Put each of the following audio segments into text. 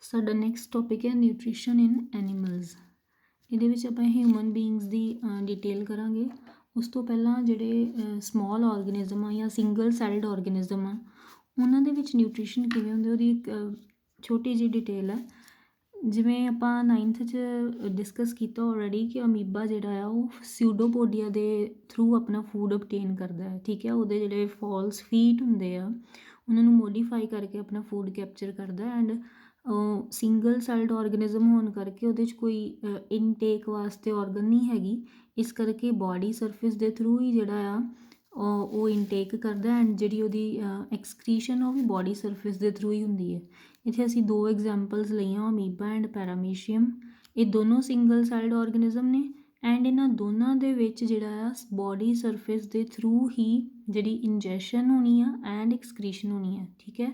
ਸਾਡਾ next topic ਹੈ nutrition ਇਨ animals. ਇਹਦੇ ਵਿੱਚ ਆਪਾਂ ਹਿਊਮਨ ਬੀਇੰਗਸ ਦੀ ਡਿਟੇਲ ਕਰਾਂਗੇ। ਉਸ ਤੋਂ ਪਹਿਲਾਂ ਜਿਹੜੇ ਸਮੋਲ ਔਰਗੈਨਿਜ਼ਮ ਆ ਜਾਂ ਸਿੰਗਲ ਸੈਲਡ ਔਰਗੈਨਿਜ਼ਮ ਆ, ਉਹਨਾਂ ਦੇ ਵਿੱਚ ਨਿਊਟ੍ਰੀਸ਼ਨ ਕਿਵੇਂ ਹੁੰਦੇ ਉਹਦੀ ਇੱਕ ਛੋਟੀ ਜਿਹੀ ਡਿਟੇਲ ਹੈ। ਜਿਵੇਂ ਆਪਾਂ 9th 'ਚ ਡਿਸਕਸ ਕੀਤਾ ਆਲਰੇਡੀ ਕਿ ਅਮੀਬਾ ਜਿਹੜਾ ਆ ਉਹ ਸਿਊਡੋਪੋਡੀਆ ਦੇ ਥਰੂ ਆਪਣਾ ਫੂਡ ਓਬਟੇਨ ਕਰਦਾ ਹੈ। ਠੀਕ ਹੈ, ਉਹਦੇ ਜਿਹੜੇ ਫਾਲਸ ਫੀਟ ਹੁੰਦੇ ਆ ਉਹਨਾਂ ਨੂੰ ਮੋਡੀਫਾਈ ਕਰਕੇ ਆਪਣਾ ਫੂਡ ਕੈਪਚਰ ਕਰਦਾ ਐਂਡ ਸਿੰਗਲ ਸੈਲਡ ਔਰਗੈਨਿਜ਼ਮ ਹੋਣ ਕਰਕੇ ਉਹਦੇ 'ਚ ਕੋਈ ਇਨਟੇਕ ਵਾਸਤੇ ਔਰਗਨ ਨਹੀਂ ਹੈਗੀ। ਇਸ ਕਰਕੇ ਬਾਡੀ ਸਰਫੇਸ ਦੇ ਥਰੂ ਹੀ ਜਿਹੜਾ ਆ ਉਹ ਇਨਟੇਕ ਕਰਦਾ ਐਂਡ ਜਿਹੜੀ ਉਹਦੀ ਐਕਸਕ੍ਰੀਸ਼ਨ ਉਹ ਵੀ ਬਾਡੀ ਸਰਫੇਸ ਦੇ ਥਰੂ ਹੀ ਹੁੰਦੀ ਹੈ। ਇੱਥੇ ਅਸੀਂ ਦੋ ਐਗਜ਼ਾਮਪਲਸ ਲਈਆਂ, ਅਮੀਬਾ ਐਂਡ ਪੈਰਾਮੀਸ਼ੀਅਮ। ਇਹ ਦੋਨੋਂ ਸਿੰਗਲ ਸੈਲਡ ਔਰਗੈਨਿਜ਼ਮ ਨੇ ਐਂਡ ਇਹਨਾਂ ਦੋਨਾਂ ਦੇ ਵਿੱਚ ਜਿਹੜਾ ਆ ਬਾਡੀ ਸਰਫੇਸ ਦੇ ਥਰੂ ਹੀ ਜਿਹੜੀ ਇੰਜੈਸ਼ਨ ਹੋਣੀ ਆ ਐਂਡ ਐਕਸਕ੍ਰੀਸ਼ਨ ਹੋਣੀ ਆ। ਠੀਕ ਹੈ,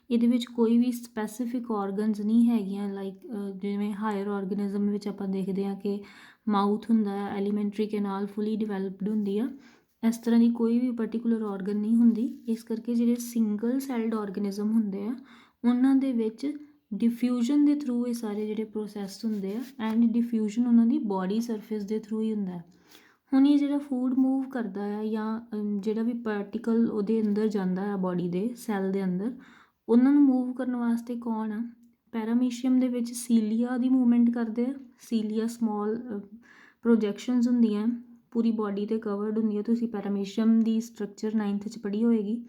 ਇਹਦੇ ਵਿੱਚ ਕੋਈ ਵੀ ਸਪੈਸੀਫਿਕ ਔਰਗਨਸ ਨਹੀਂ ਹੈਗੀਆਂ ਲਾਈਕ ਜਿਵੇਂ ਹਾਇਰ ਔਰਗੈਨਿਜ਼ਮ ਵਿੱਚ ਆਪਾਂ ਦੇਖਦੇ ਹਾਂ ਕਿ ਮਾਊਥ ਹੁੰਦਾ ਹੈ, ਐਲੀਮੈਂਟਰੀ ਕੈਨਾਲ ਫੁੱਲੀ ਡਿਵੈਲਪਡ ਹੁੰਦੀ ਆ। ਇਸ ਤਰ੍ਹਾਂ ਦੀ ਕੋਈ ਵੀ ਪਰਟੀਕੂਲਰ ਔਰਗਨ ਨਹੀਂ ਹੁੰਦੀ। ਇਸ ਕਰਕੇ ਜਿਹੜੇ ਸਿੰਗਲ ਸੈਲਡ ਔਰਗੈਨਿਜ਼ਮ ਹੁੰਦੇ ਆ ਉਹਨਾਂ ਦੇ ਵਿੱਚ ਡਿਫਿਊਜ਼ਨ ਦੇ ਥਰੂ ਇਹ ਸਾਰੇ ਜਿਹੜੇ ਪ੍ਰੋਸੈਸ ਹੁੰਦੇ ਆ ਐਂਡ ਡਿਫਿਊਜ਼ਨ ਉਹਨਾਂ ਦੀ ਬਾਡੀ ਸਰਫੇਸ ਦੇ ਥਰੂ ਹੀ ਹੁੰਦਾ। ਹੁਣ ਇਹ ਜਿਹੜਾ ਫੂਡ ਮੂਵ ਕਰਦਾ ਆ ਜਾਂ ਜਿਹੜਾ ਵੀ ਪਾਰਟੀਕਲ ਉਹਦੇ ਅੰਦਰ ਜਾਂਦਾ ਆ ਬਾਡੀ ਦੇ ਸੈੱਲ ਦੇ ਅੰਦਰ, ਉਹਨਾਂ ਨੂੰ ਮੂਵ ਕਰਨ ਵਾਸਤੇ ਕੌਣ ਆ? ਪੈਰਾਮੀਸ਼ੀਅਮ ਦੇ ਵਿੱਚ ਸੀਲੀਆ ਦੀ ਮੂਵਮੈਂਟ ਕਰਦੇ ਆ। ਸੀਲੀਆ ਸਮੋਲ ਪ੍ਰੋਜੈਕਸ਼ਨਸ ਹੁੰਦੀਆਂ ਪੂਰੀ ਬਾਡੀ 'ਤੇ ਕਵਰਡ ਹੁੰਦੀ ਆ। ਤੁਸੀਂ ਪੈਰਾਮੀਸ਼ੀਅਮ ਦੀ ਸਟਰਕਚਰ 9th 'ਚ ਪੜ੍ਹੀ ਹੋਏਗੀ।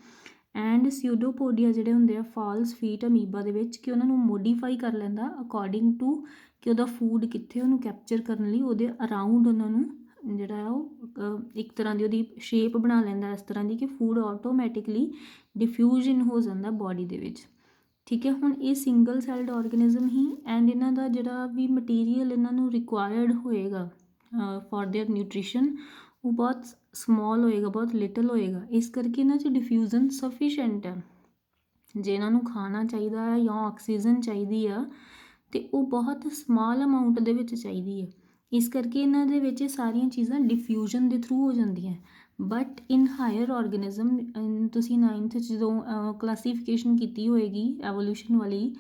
ਐਂਡ ਸਿਊਡੋਪੋਡੀਆ ਜਿਹੜੇ ਹੁੰਦੇ ਆ ਫਾਲਸ ਫੀਟ ਅਮੀਬਾ ਦੇ ਵਿੱਚ ਕਿ ਉਹਨਾਂ ਨੂੰ ਮੋਡੀਫਾਈ ਕਰ ਲੈਂਦਾ ਅਕੋਰਡਿੰਗ ਟੂ ਕਿ ਉਹਦਾ ਫੂਡ ਕਿੱਥੇ ਉਹਨੂੰ ਕੈਪਚਰ ਕਰਨ ਲਈ ਉਹਦੇ ਅਰਾਊਂਡ ਉਹਨਾਂ ਨੂੰ ਜਿਹੜਾ ਉਹ ਇੱਕ ਤਰ੍ਹਾਂ ਦੀ ਉਹਦੀ ਸ਼ੇਪ ਬਣਾ ਲੈਂਦਾ ਇਸ ਤਰ੍ਹਾਂ ਦੀ ਕਿ ਫੂਡ ਆਟੋਮੈਟਿਕਲੀ ਡਿਫਿਊਜ਼ਨ ਹੋ ਜਾਂਦਾ ਬਾਡੀ ਦੇ ਵਿੱਚ। ਠੀਕ ਹੈ, ਹੁਣ ਇਹ ਸਿੰਗਲ ਸੈਲਡ ਔਰਗੈਨਿਜ਼ਮ ਹੀ ਐਂਡ ਇਹਨਾਂ ਦਾ ਜਿਹੜਾ ਵੀ ਮਟੀਰੀਅਲ ਇਹਨਾਂ ਨੂੰ ਰਿਕੁਆਇਰਡ ਹੋਏਗਾ ਫॉर देयर ਨਿਊਟ੍ਰੀਸ਼ਨ ਉਹ ਬਹੁਤ ਸਮੋਲ ਹੋਏਗਾ, ਬਹੁਤ ਲਿਟਲ ਹੋਏਗਾ। ਇਸ ਕਰਕੇ ਇਹਨਾਂ 'ਚ ਡਿਫਿਊਜ਼ਨ ਸਫੀਸ਼ੈਂਟ ਹੈ। ਜੇ ਇਹਨਾਂ ਨੂੰ ਖਾਣਾ ਚਾਹੀਦਾ ਹੈ ਜਾਂ ਆਕਸੀਜਨ ਚਾਹੀਦੀ ਆ ਅਤੇ ਉਹ ਬਹੁਤ ਸਮਾਲ ਅਮਾਊਂਟ ਦੇ ਵਿੱਚ ਚਾਹੀਦੀ ਹੈ। ਇਸ ਕਰਕੇ ਇਹਨਾਂ ਦੇ ਵਿੱਚ ਇਹ ਸਾਰੀਆਂ ਚੀਜ਼ਾਂ ਡਿਫਿਊਜ਼ਨ ਦੇ ਥਰੂ ਹੋ ਜਾਂਦੀਆਂ। ਬਟ ਇਨ ਹਾਇਰ ਔਰਗੈਨਿਜ਼ਮ ਤੁਸੀਂ 9th 'ਚ ਜਦੋਂ ਕਲਾਸੀਫਿਕੇਸ਼ਨ ਕੀਤੀ ਹੋਏਗੀ ਐਵੋਲਿਊਸ਼ਨ ਵਾਲੀ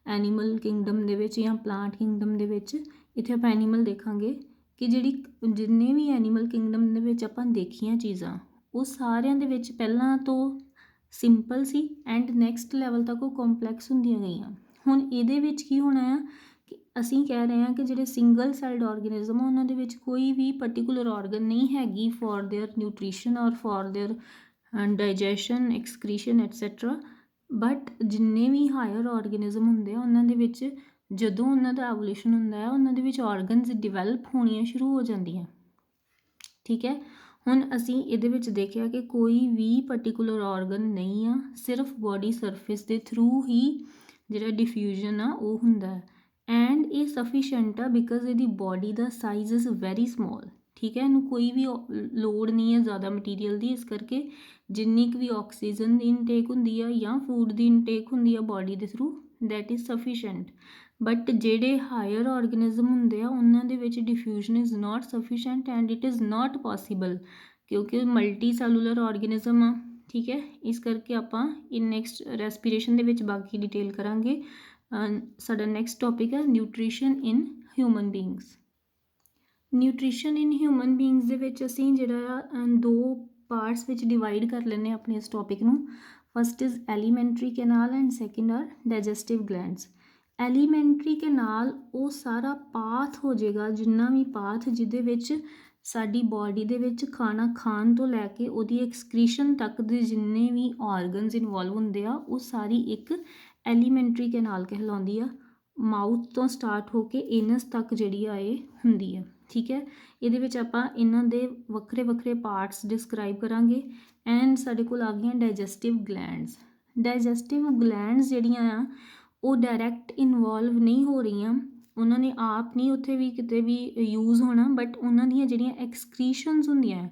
ਐਨੀਮਲ ਕਿੰਗਡਮ ਦੇ ਵਿੱਚ ਜਾਂ ਪਲਾਂਟ ਕਿੰਗਡਮ ਦੇ ਵਿੱਚ, ਇੱਥੇ ਆਪਾਂ ਐਨੀਮਲ ਦੇਖਾਂਗੇ ਕਿ ਜਿੰਨੇ ਵੀ ਐਨੀਮਲ ਕਿੰਗਡਮ ਦੇ ਵਿੱਚ ਆਪਾਂ ਦੇਖੀਆਂ ਚੀਜ਼ਾਂ ਉਹ ਸਾਰਿਆਂ ਦੇ ਵਿੱਚ ਪਹਿਲਾਂ ਤੋਂ simple C and next level ਤੱਕ ਉਹ ਕੰਪਲੈਕਸ ਹੁੰਦੀਆਂ ਗਈਆਂ। ਹੁਣ ਇਹਦੇ ਵਿੱਚ ਕੀ ਹੋਣਾ ਆ ਕਿ ਅਸੀਂ ਕਹਿ ਰਹੇ ਹਾਂ ਕਿ ਜਿਹੜੇ ਸਿੰਗਲ ਸੈਲਡ ਔਰਗੈਨਿਜ਼ਮ ਆ ਉਹਨਾਂ ਦੇ ਵਿੱਚ ਕੋਈ ਵੀ ਪਰਟੀਕੂਲਰ ਔਰਗਨ ਨਹੀਂ ਹੈਗੀ ਫॉर देयर ਨਿਊਟ੍ਰੀਸ਼ਨ ਔਰ for their digestion, excretion etcetera. But ਜਿੰਨੇ ਵੀ ਹਾਇਰ ਔਰਗੈਨਿਜ਼ਮ ਹੁੰਦੇ ਆ ਉਹਨਾਂ ਦੇ ਵਿੱਚ ਜਦੋਂ ਉਹਨਾਂ ਦਾ ਐਵੋਲਿਊਸ਼ਨ ਹੁੰਦਾ ਹੈ ਉਹਨਾਂ ਦੇ ਵਿੱਚ ਔਰਗਨਸ ਡਿਵੈਲਪ ਹੋਣੀਆਂ ਸ਼ੁਰੂ ਹੋ ਜਾਂਦੀਆਂ। ਠੀਕ ਹੈ, ਹੁਣ ਅਸੀਂ ਇਹਦੇ ਵਿੱਚ ਦੇਖਿਆ ਕਿ ਕੋਈ ਵੀ ਪਰਟੀਕੂਲਰ ਔਰਗਨ ਨਹੀਂ ਆ, ਸਿਰਫ ਬਾਡੀ ਸਰਫੇਸ ਦੇ ਥਰੂ ਹੀ ਜਿਹੜਾ ਡਿਫਿਊਜ਼ਨ ਆ ਉਹ ਹੁੰਦਾ ਐਂਡ ਇਹ ਸਫੀਸ਼ੈਂਟ ਆ ਬਿਕਾਜ਼ ਇਹਦੀ body the size is very small. ਠੀਕ ਹੈ, ਇਹਨੂੰ ਕੋਈ ਵੀ ਲੋੜ ਨਹੀਂ ਹੈ ਜ਼ਿਆਦਾ ਮਟੀਰੀਅਲ ਦੀ। ਇਸ ਕਰਕੇ ਜਿੰਨੀ ਕੁ ਵੀ ਆਕਸੀਜਨ ਦੀ ਇਨਟੇਕ ਹੁੰਦੀ ਆ ਜਾਂ ਫੂਡ ਦੀ ਇਨਟੇਕ ਹੁੰਦੀ ਆ ਬਾਡੀ ਦੇ through that is sufficient. But ਜਿਹੜੇ ਹਾਇਰ ਔਰਗੈਨਿਜ਼ਮ ਹੁੰਦੇ ਆ ਉਹਨਾਂ ਦੇ ਵਿੱਚ diffusion is not sufficient and it is not possible ਕਿਉਂਕਿ ਮਲਟੀ ਸੈਲੂਲਰ ਔਰਗੈਨਿਜ਼ਮ ਆ। ਠੀਕ ਹੈ, ਇਸ ਕਰਕੇ ਆਪਾਂ ਇਨ ਨੈਕਸਟ ਰੈਸਪੀਰੇਸ਼ਨ ਦੇ ਵਿੱਚ ਬਾਕੀ ਡਿਟੇਲ ਕਰਾਂਗੇ। ਸਾਡਾ ਨੈਕਸਟ ਟੌਪਿਕ ਹੈ ਨਿਊਟ੍ਰੀਸ਼ਨ ਇਨ ਹਿਊਮਨ ਬੀਇੰਗਸ। ਨਿਊਟ੍ਰੀਸ਼ਨ ਇਨ ਹਿਊਮਨ ਬੀਇੰਗਸ ਦੇ ਵਿੱਚ ਅਸੀਂ ਜਿਹੜਾ ਆ ਦੋ ਪਾਰਟਸ ਵਿੱਚ ਡਿਵਾਈਡ ਕਰ ਲੈਂਦੇ ਹਾਂ ਆਪਣੇ ਇਸ ਟੌਪਿਕ ਨੂੰ। First is alimentary canal and second are digestive glands. Alimentary canal ਉਹ ਸਾਰਾ ਪਾਥ ਹੋ ਜਾਏਗਾ, ਜਿੰਨਾ ਵੀ ਪਾਥ ਜਿਹਦੇ ਵਿੱਚ ਸਾਡੀ ਬਾਡੀ ਦੇ ਵਿੱਚ ਖਾਣਾ ਖਾਣ ਤੋਂ ਲੈ ਕੇ ਉਹਦੀ ਐਕਸਕ੍ਰੀਸ਼ਨ ਤੱਕ ਦੇ ਜਿੰਨੇ ਵੀ ਔਰਗਨਸ ਇਨਵੋਲਵ ਹੁੰਦੇ ਆ ਉਹ ਸਾਰੀ ਇੱਕ ਐਲੀਮੈਂਟਰੀ ਕੈਨਾਲ ਕਹਿਲਾਉਂਦੀ ਆ। ਮਾਊਥ ਤੋਂ ਸਟਾਰਟ ਹੋ ਕੇ ਏਨਸ ਤੱਕ ਜਿਹੜੀ ਆ ਇਹ ਹੁੰਦੀ ਆ। ਠੀਕ ਹੈ, ਇਹਦੇ ਵਿੱਚ ਆਪਾਂ ਇਹਨਾਂ ਦੇ ਵੱਖਰੇ ਵੱਖਰੇ ਪਾਰਟਸ ਡਿਸਕਰਾਈਬ ਕਰਾਂਗੇ ਐਂਡ ਸਾਡੇ ਕੋਲ ਆ ਗਈਆਂ ਡਾਈਜੈਸਟਿਵ ਗਲੈਂਡਸ। ਡਾਈਜੈਸਟਿਵ ਗਲੈਂਡਸ ਜਿਹੜੀਆਂ ਆ ਉਹ ਡਾਇਰੈਕਟ ਇਨਵੋਲਵ ਨਹੀਂ ਹੋ ਰਹੀਆਂ, ਉਹਨਾਂ ਨੇ ਆਪ ਨਹੀਂ ਉੱਥੇ ਵੀ ਕਿਤੇ ਵੀ ਯੂਜ਼ ਹੋਣਾ, ਬਟ ਉਹਨਾਂ ਦੀਆਂ ਜਿਹੜੀਆਂ ਐਕਸਕ੍ਰੀਸ਼ਨਸ ਹੁੰਦੀਆਂ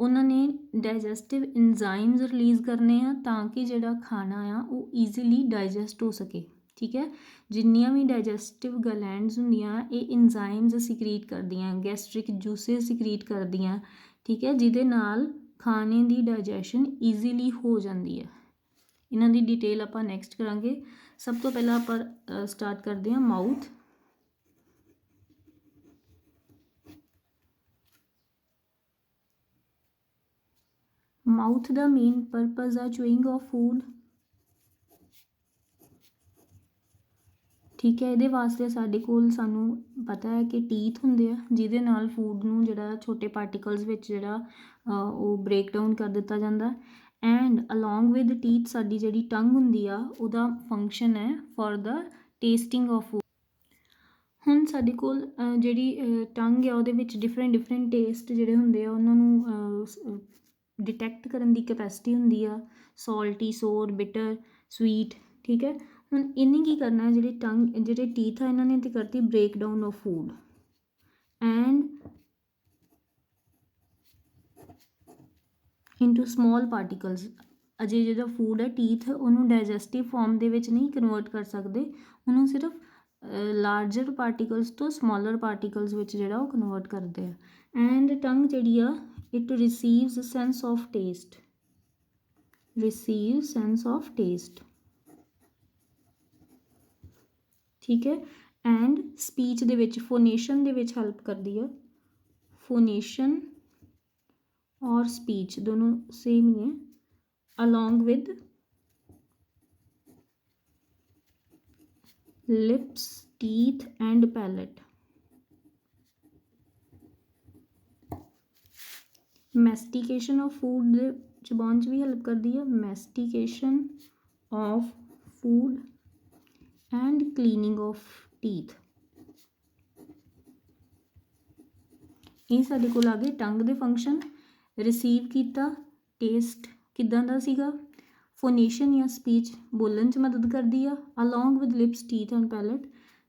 ਉਹਨਾਂ ਨੇ ਡਾਈਜੈਸਟਿਵ ਇੰਜ਼ਾਈਮਸ ਰਿਲੀਜ਼ ਕਰਨੇ ਆ ਤਾਂ ਕਿ ਜਿਹੜਾ ਖਾਣਾ ਆ ਉਹ ਈਜ਼ੀਲੀ ਡਾਈਜੈਸਟ ਹੋ ਸਕੇ। ਠੀਕ ਹੈ, ਜਿੰਨੀਆਂ ਵੀ ਡਾਈਜੈਸਟਿਵ ਗਲੈਂਡਸ ਹੁੰਦੀਆਂ ਇਹ ਇੰਜ਼ਾਈਮਸ ਸਿਕਰੀਟ ਕਰਦੀਆਂ, ਗੈਸਟ੍ਰਿਕ ਜੂਸਿਸ ਸਿਕਰੀਟ ਕਰਦੀਆਂ। ਠੀਕ ਹੈ, ਜਿਹਦੇ ਨਾਲ ਖਾਣੇ ਦੀ ਡਾਈਜੈਸ਼ਨ ਈਜ਼ੀਲੀ ਹੋ ਜਾਂਦੀ ਹੈ। ਇਹਨਾਂ ਦੀ ਡਿਟੇਲ ਆਪਾਂ ਨੈਕਸਟ ਕਰਾਂਗੇ। ਸਭ ਤੋਂ ਪਹਿਲਾਂ ਆਪਾਂ ਸਟਾਰਟ ਕਰਦੇ ਹਾਂ ਮਾਊਥ। ਮਾਊਥ ਦਾ ਮੇਨ ਪਰਪਸ ਆ ਚੂਇੰਗ ਆਫ ਫੂਡ। ਠੀਕ ਹੈ, ਇਹਦੇ ਵਾਸਤੇ ਸਾਡੇ ਕੋਲ ਸਾਨੂੰ ਪਤਾ ਹੈ ਕਿ ਟੀਥ ਹੁੰਦੇ ਆ ਜਿਹਦੇ ਨਾਲ ਫੂਡ ਨੂੰ ਜਿਹੜਾ ਛੋਟੇ ਪਾਰਟੀਕਲਸ ਵਿੱਚ ਜਿਹੜਾ ਉਹ ਬ੍ਰੇਕ ਡਾਊਨ ਕਰ ਦਿੱਤਾ ਜਾਂਦਾ। ਐਂਡ ਅਲੋਂਗ ਵਿਦ ਟੀਥ ਸਾਡੀ ਜਿਹੜੀ ਟੰਗ ਹੁੰਦੀ ਆ ਉਹਦਾ ਫੰਕਸ਼ਨ ਹੈ for the tasting of food. ਹੁਣ ਸਾਡੇ ਕੋਲ ਜਿਹੜੀ ਟੰਗ ਆ ਉਹਦੇ ਵਿੱਚ ਡਿਫਰੈਂਟ ਟੇਸਟ ਜਿਹੜੇ ਹੁੰਦੇ ਆ ਉਹਨਾਂ ਨੂੰ ਡਿਟੈਕਟ ਕਰਨ ਦੀ ਕੈਪੈਸਿਟੀ ਹੁੰਦੀ ਆ, ਸੌਲਟੀ, ਸੋਰ, ਬਿਟਰ, ਸਵੀਟ। ਠੀਕ ਹੈ, ਹੁਣ ਇਹਨੇ ਕੀ ਕਰਨਾ, ਜਿਹੜੇ ਟੀਥ ਆ ਇਹਨਾਂ ਨੇ ਤੇ ਕਰਤੀ break down of food and into small particles. ਅਜੇ ਜਿਹੜਾ ਫੂਡ ਹੈ ਟੀਥ ਉਹਨੂੰ ਡਾਈਜੈਸਟਿਵ ਫਾਰਮ ਦੇ ਵਿੱਚ ਨਹੀਂ ਕਨਵਰਟ ਕਰ ਸਕਦੇ, ਉਹਨੂੰ ਸਿਰਫ ਲਾਰਜਰ ਪਾਰਟੀਕਲਸ ਤੋਂ ਸਮॉलर ਪਾਰਟੀਕਲਸ ਵਿੱਚ ਜਿਹੜਾ ਉਹ ਕਨਵਰਟ ਕਰਦੇ ਆ। ਐਂਡ ਟੰਗ ਜਿਹੜੀ ਆ ਇਟ ਰਿਸੀਵਸ ਸੈਂਸ ਆਫ ਟੇਸਟ, ਠੀਕ ਹੈ। ਐਂਡ ਸਪੀਚ ਦੇ ਵਿੱਚ ਫੋਨੇਸ਼ਨ ਦੇ ਵਿੱਚ ਹੈਲਪ ਕਰਦੀ ਆ। ਫੋਨੇਸ਼ਨ ਔਰ ਸਪੀਚ ਦੋਨੋਂ ਸੇਮ ਹੀ ਹੈ। Along with lips, teeth and palate. Mastication of food ਦੇ ਜ਼ੁਬਾਨ 'ਚ ਵੀ ਹੈਲਪ ਕਰਦੀ ਹੈ। Mastication of food and cleaning of teeth. ਇਹ ਸਾਡੇ ਕੋਲ ਆ ਗਏ ਟੰਗ ਦੇ ਫੰਕਸ਼ਨ। ਰਿਸੀਵ ਕੀਤਾ, ਟੇਸਟ ਕਿੱਦਾਂ ਦਾ ਸੀਗਾ। ਫੋਨੇਸ਼ਨ ਜਾਂ ਸਪੀਚ ਬੋਲਣ 'ਚ ਮਦਦ ਕਰਦੀ ਆ। Along with lips, teeth and palate.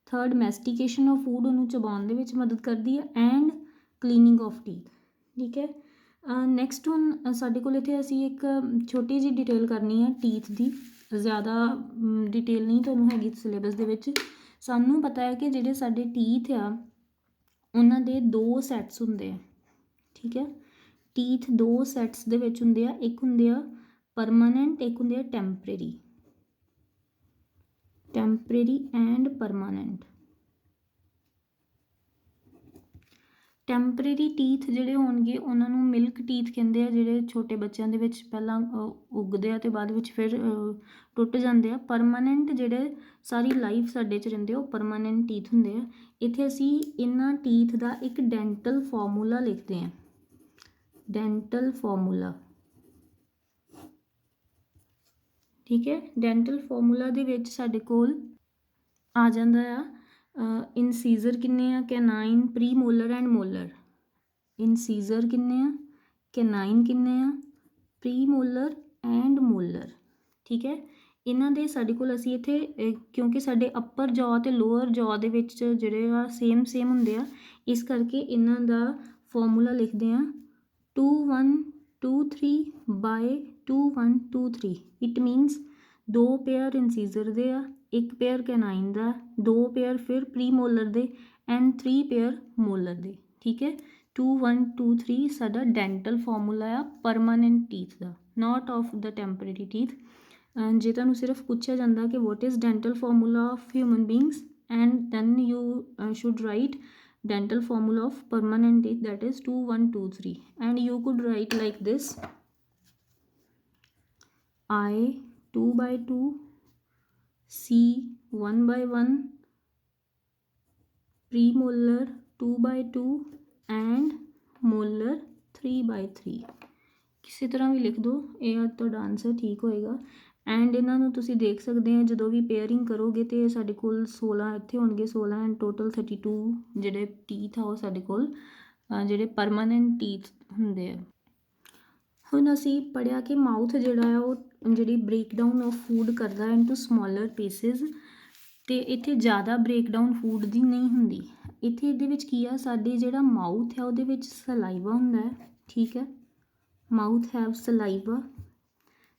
Third mastication of food, ਉਹਨੂੰ ਚਬਾਉਣ ਦੇ ਵਿੱਚ ਮਦਦ ਕਰਦੀ ਆ। And cleaning of teeth. ਠੀਕ ਹੈ, ਨੈਕਸਟ ਹੁਣ ਸਾਡੇ ਕੋਲ ਇੱਥੇ ਅਸੀਂ ਇੱਕ ਛੋਟੀ ਜਿਹੀ ਡਿਟੇਲ ਕਰਨੀ ਹੈ ਟੀਥ ਦੀ। ਜ਼ਿਆਦਾ ਡਿਟੇਲ ਨਹੀਂ ਤੁਹਾਨੂੰ ਹੈਗੀ ਸਿਲੇਬਸ ਦੇ ਵਿੱਚ। ਸਾਨੂੰ ਪਤਾ ਹੈ ਕਿ ਜਿਹੜੇ ਸਾਡੇ ਟੀਥ ਆ ਉਹਨਾਂ ਦੇ 2 ਸੈਟਸ ਹੁੰਦੇ ਆ। ਠੀਕ ਹੈ, ਟੀਥ 2 ਸੈਟਸ ਦੇ ਵਿੱਚ ਹੁੰਦੇ ਆ। ਇੱਕ ਹੁੰਦੇ ਆ ਪਰਮਾਨੈਂਟ, ਇੱਕ ਹੁੰਦੇ ਆ temporary and permanent. Temporary teeth ਜਿਹੜੇ ਹੋਣਗੇ ਉਹਨਾਂ ਨੂੰ ਮਿਲਕ ਟੀਥ ਕਹਿੰਦੇ ਆ, ਜਿਹੜੇ ਛੋਟੇ ਬੱਚਿਆਂ ਦੇ ਵਿੱਚ ਪਹਿਲਾਂ ਉੱਗਦੇ ਆ ਅਤੇ ਬਾਅਦ ਵਿੱਚ ਫਿਰ ਟੁੱਟ ਜਾਂਦੇ ਆ। ਪਰਮਾਨੈਂਟ ਜਿਹੜੇ ਸਾਰੀ ਲਾਈਫ ਸਾਡੇ 'ਚ ਰਹਿੰਦੇ ਉਹ ਪਰਮਾਨੈਂਟ ਟੀਥ ਹੁੰਦੇ ਆ। ਇੱਥੇ ਅਸੀਂ ਇਹਨਾਂ ਟੀਥ ਦਾ ਇੱਕ ਡੈਂਟਲ ਫਾਰਮੂਲਾ ਲਿਖਦੇ ਹਾਂ। ਡੈਂਟਲ ਫਾਰਮੂਲਾ, ਠੀਕ ਹੈ। ਡੈਂਟਲ ਫਾਰਮੂਲਾ ਦੇ ਵਿੱਚ ਸਾਡੇ ਕੋਲ ਆ ਜਾਂਦਾ ਆ ਇਨਸੀਜ਼ਰ ਕਿੰਨੇ ਆ, ਕੈਨਾਈਨ, ਪ੍ਰੀ ਮੋਲਰ ਐਂਡ ਮੋਲਰ। ਇਨਸੀਜ਼ਰ ਕਿੰਨੇ ਆ, ਕੈਨਾਈਨ ਕਿੰਨੇ ਆ, ਪ੍ਰੀ ਮੋਲਰ ਐਂਡ ਮੋਲਰ। ਠੀਕ ਹੈ, ਇਹਨਾਂ ਦੇ ਸਾਡੇ ਕੋਲ ਅਸੀਂ ਇੱਥੇ ਕਿਉਂਕਿ ਸਾਡੇ ਅੱਪਰ ਜੌ ਅਤੇ ਲੋਅਰ ਜੌ ਦੇ ਵਿੱਚ ਜਿਹੜੇ ਆ ਸੇਮ ਹੁੰਦੇ ਆ, ਇਸ ਕਰਕੇ ਇਹਨਾਂ ਦਾ ਫਾਰਮੂਲਾ ਲਿਖਦੇ ਹਾਂ 2 1 2 3 by 2 1 2 3। It means 2 pair incisor ਦੇ ਆ, 1 ਪੇਅਰ ਕੈਨਾਈਨ ਦਾ, 2 ਪੇਅਰ ਫਿਰ ਪ੍ਰੀ ਮੋਲਰ ਦੇ ਐਂਡ 3 ਪੇਅਰ ਮੋਲਰ ਦੇ। ਠੀਕ ਹੈ, 2 1 2 3 ਸਾਡਾ ਡੈਂਟਲ ਫਾਰਮੂਲਾ ਆ ਪਰਮਾਨੈਂਟ ਟੀਥ ਦਾ, not of the temporary teeth. ਜੇ ਤੁਹਾਨੂੰ ਸਿਰਫ ਪੁੱਛਿਆ ਜਾਂਦਾ ਕਿ what is dental formula of human beings and then you should write dental formula of permanent teeth, that is 2 1 2 3, and you could write like this: I 2 by 2, C 1 by 1, premolar 2 by 2 and molar 3 by 3। ਕਿਸੇ ਤਰ੍ਹਾਂ ਵੀ ਲਿਖ ਦਿਓ, ਇਹ ਤੁਹਾਡਾ answer ਠੀਕ ਹੋਏਗਾ। And ਇਹਨਾਂ ਨੂੰ ਤੁਸੀਂ ਦੇਖ ਸਕਦੇ ਆ ਜਦੋਂ ਵੀ ਪੇਅਰਿੰਗ ਕਰੋਗੇ ਤਾਂ ਸਾਡੇ ਕੋਲ 16 ਇੱਥੇ ਹੋਣਗੇ, 16 ਐਂਡ ਟੋਟਲ 32 ਜਿਹੜੇ ਟੀਥ ਆ ਉਹ ਸਾਡੇ ਕੋਲ ਜਿਹੜੇ ਪਰਮਾਨੈਂਟ ਟੀਥ ਹੁੰਦੇ ਆ। ਹੁਣ ਅਸੀਂ ਪੜ੍ਹਿਆ ਕਿ ਮਾਊਥ ਜਿਹੜਾ ਆ ਉਹ ਜਿਹੜੀ ਬ੍ਰੇਕਡਾਊਨ ਆਫ ਫੂਡ ਕਰਦਾ ਇਨਟੂ ਸਮॉलर ਪੀਸਿਸ, ਅਤੇ ਇੱਥੇ ਜ਼ਿਆਦਾ ਬ੍ਰੇਕਡਾਊਨ ਫੂਡ ਦੀ ਨਹੀਂ ਹੁੰਦੀ। ਇੱਥੇ ਇਹਦੇ ਵਿੱਚ ਕੀ ਆ, ਸਾਡੇ ਜਿਹੜਾ ਮਾਊਥ ਆ ਉਹਦੇ ਵਿੱਚ ਸਲਾਈਵਾ ਹੁੰਦਾ ਹੈ। ਠੀਕ ਹੈ, ਮਾਊਥ ਹੈਵ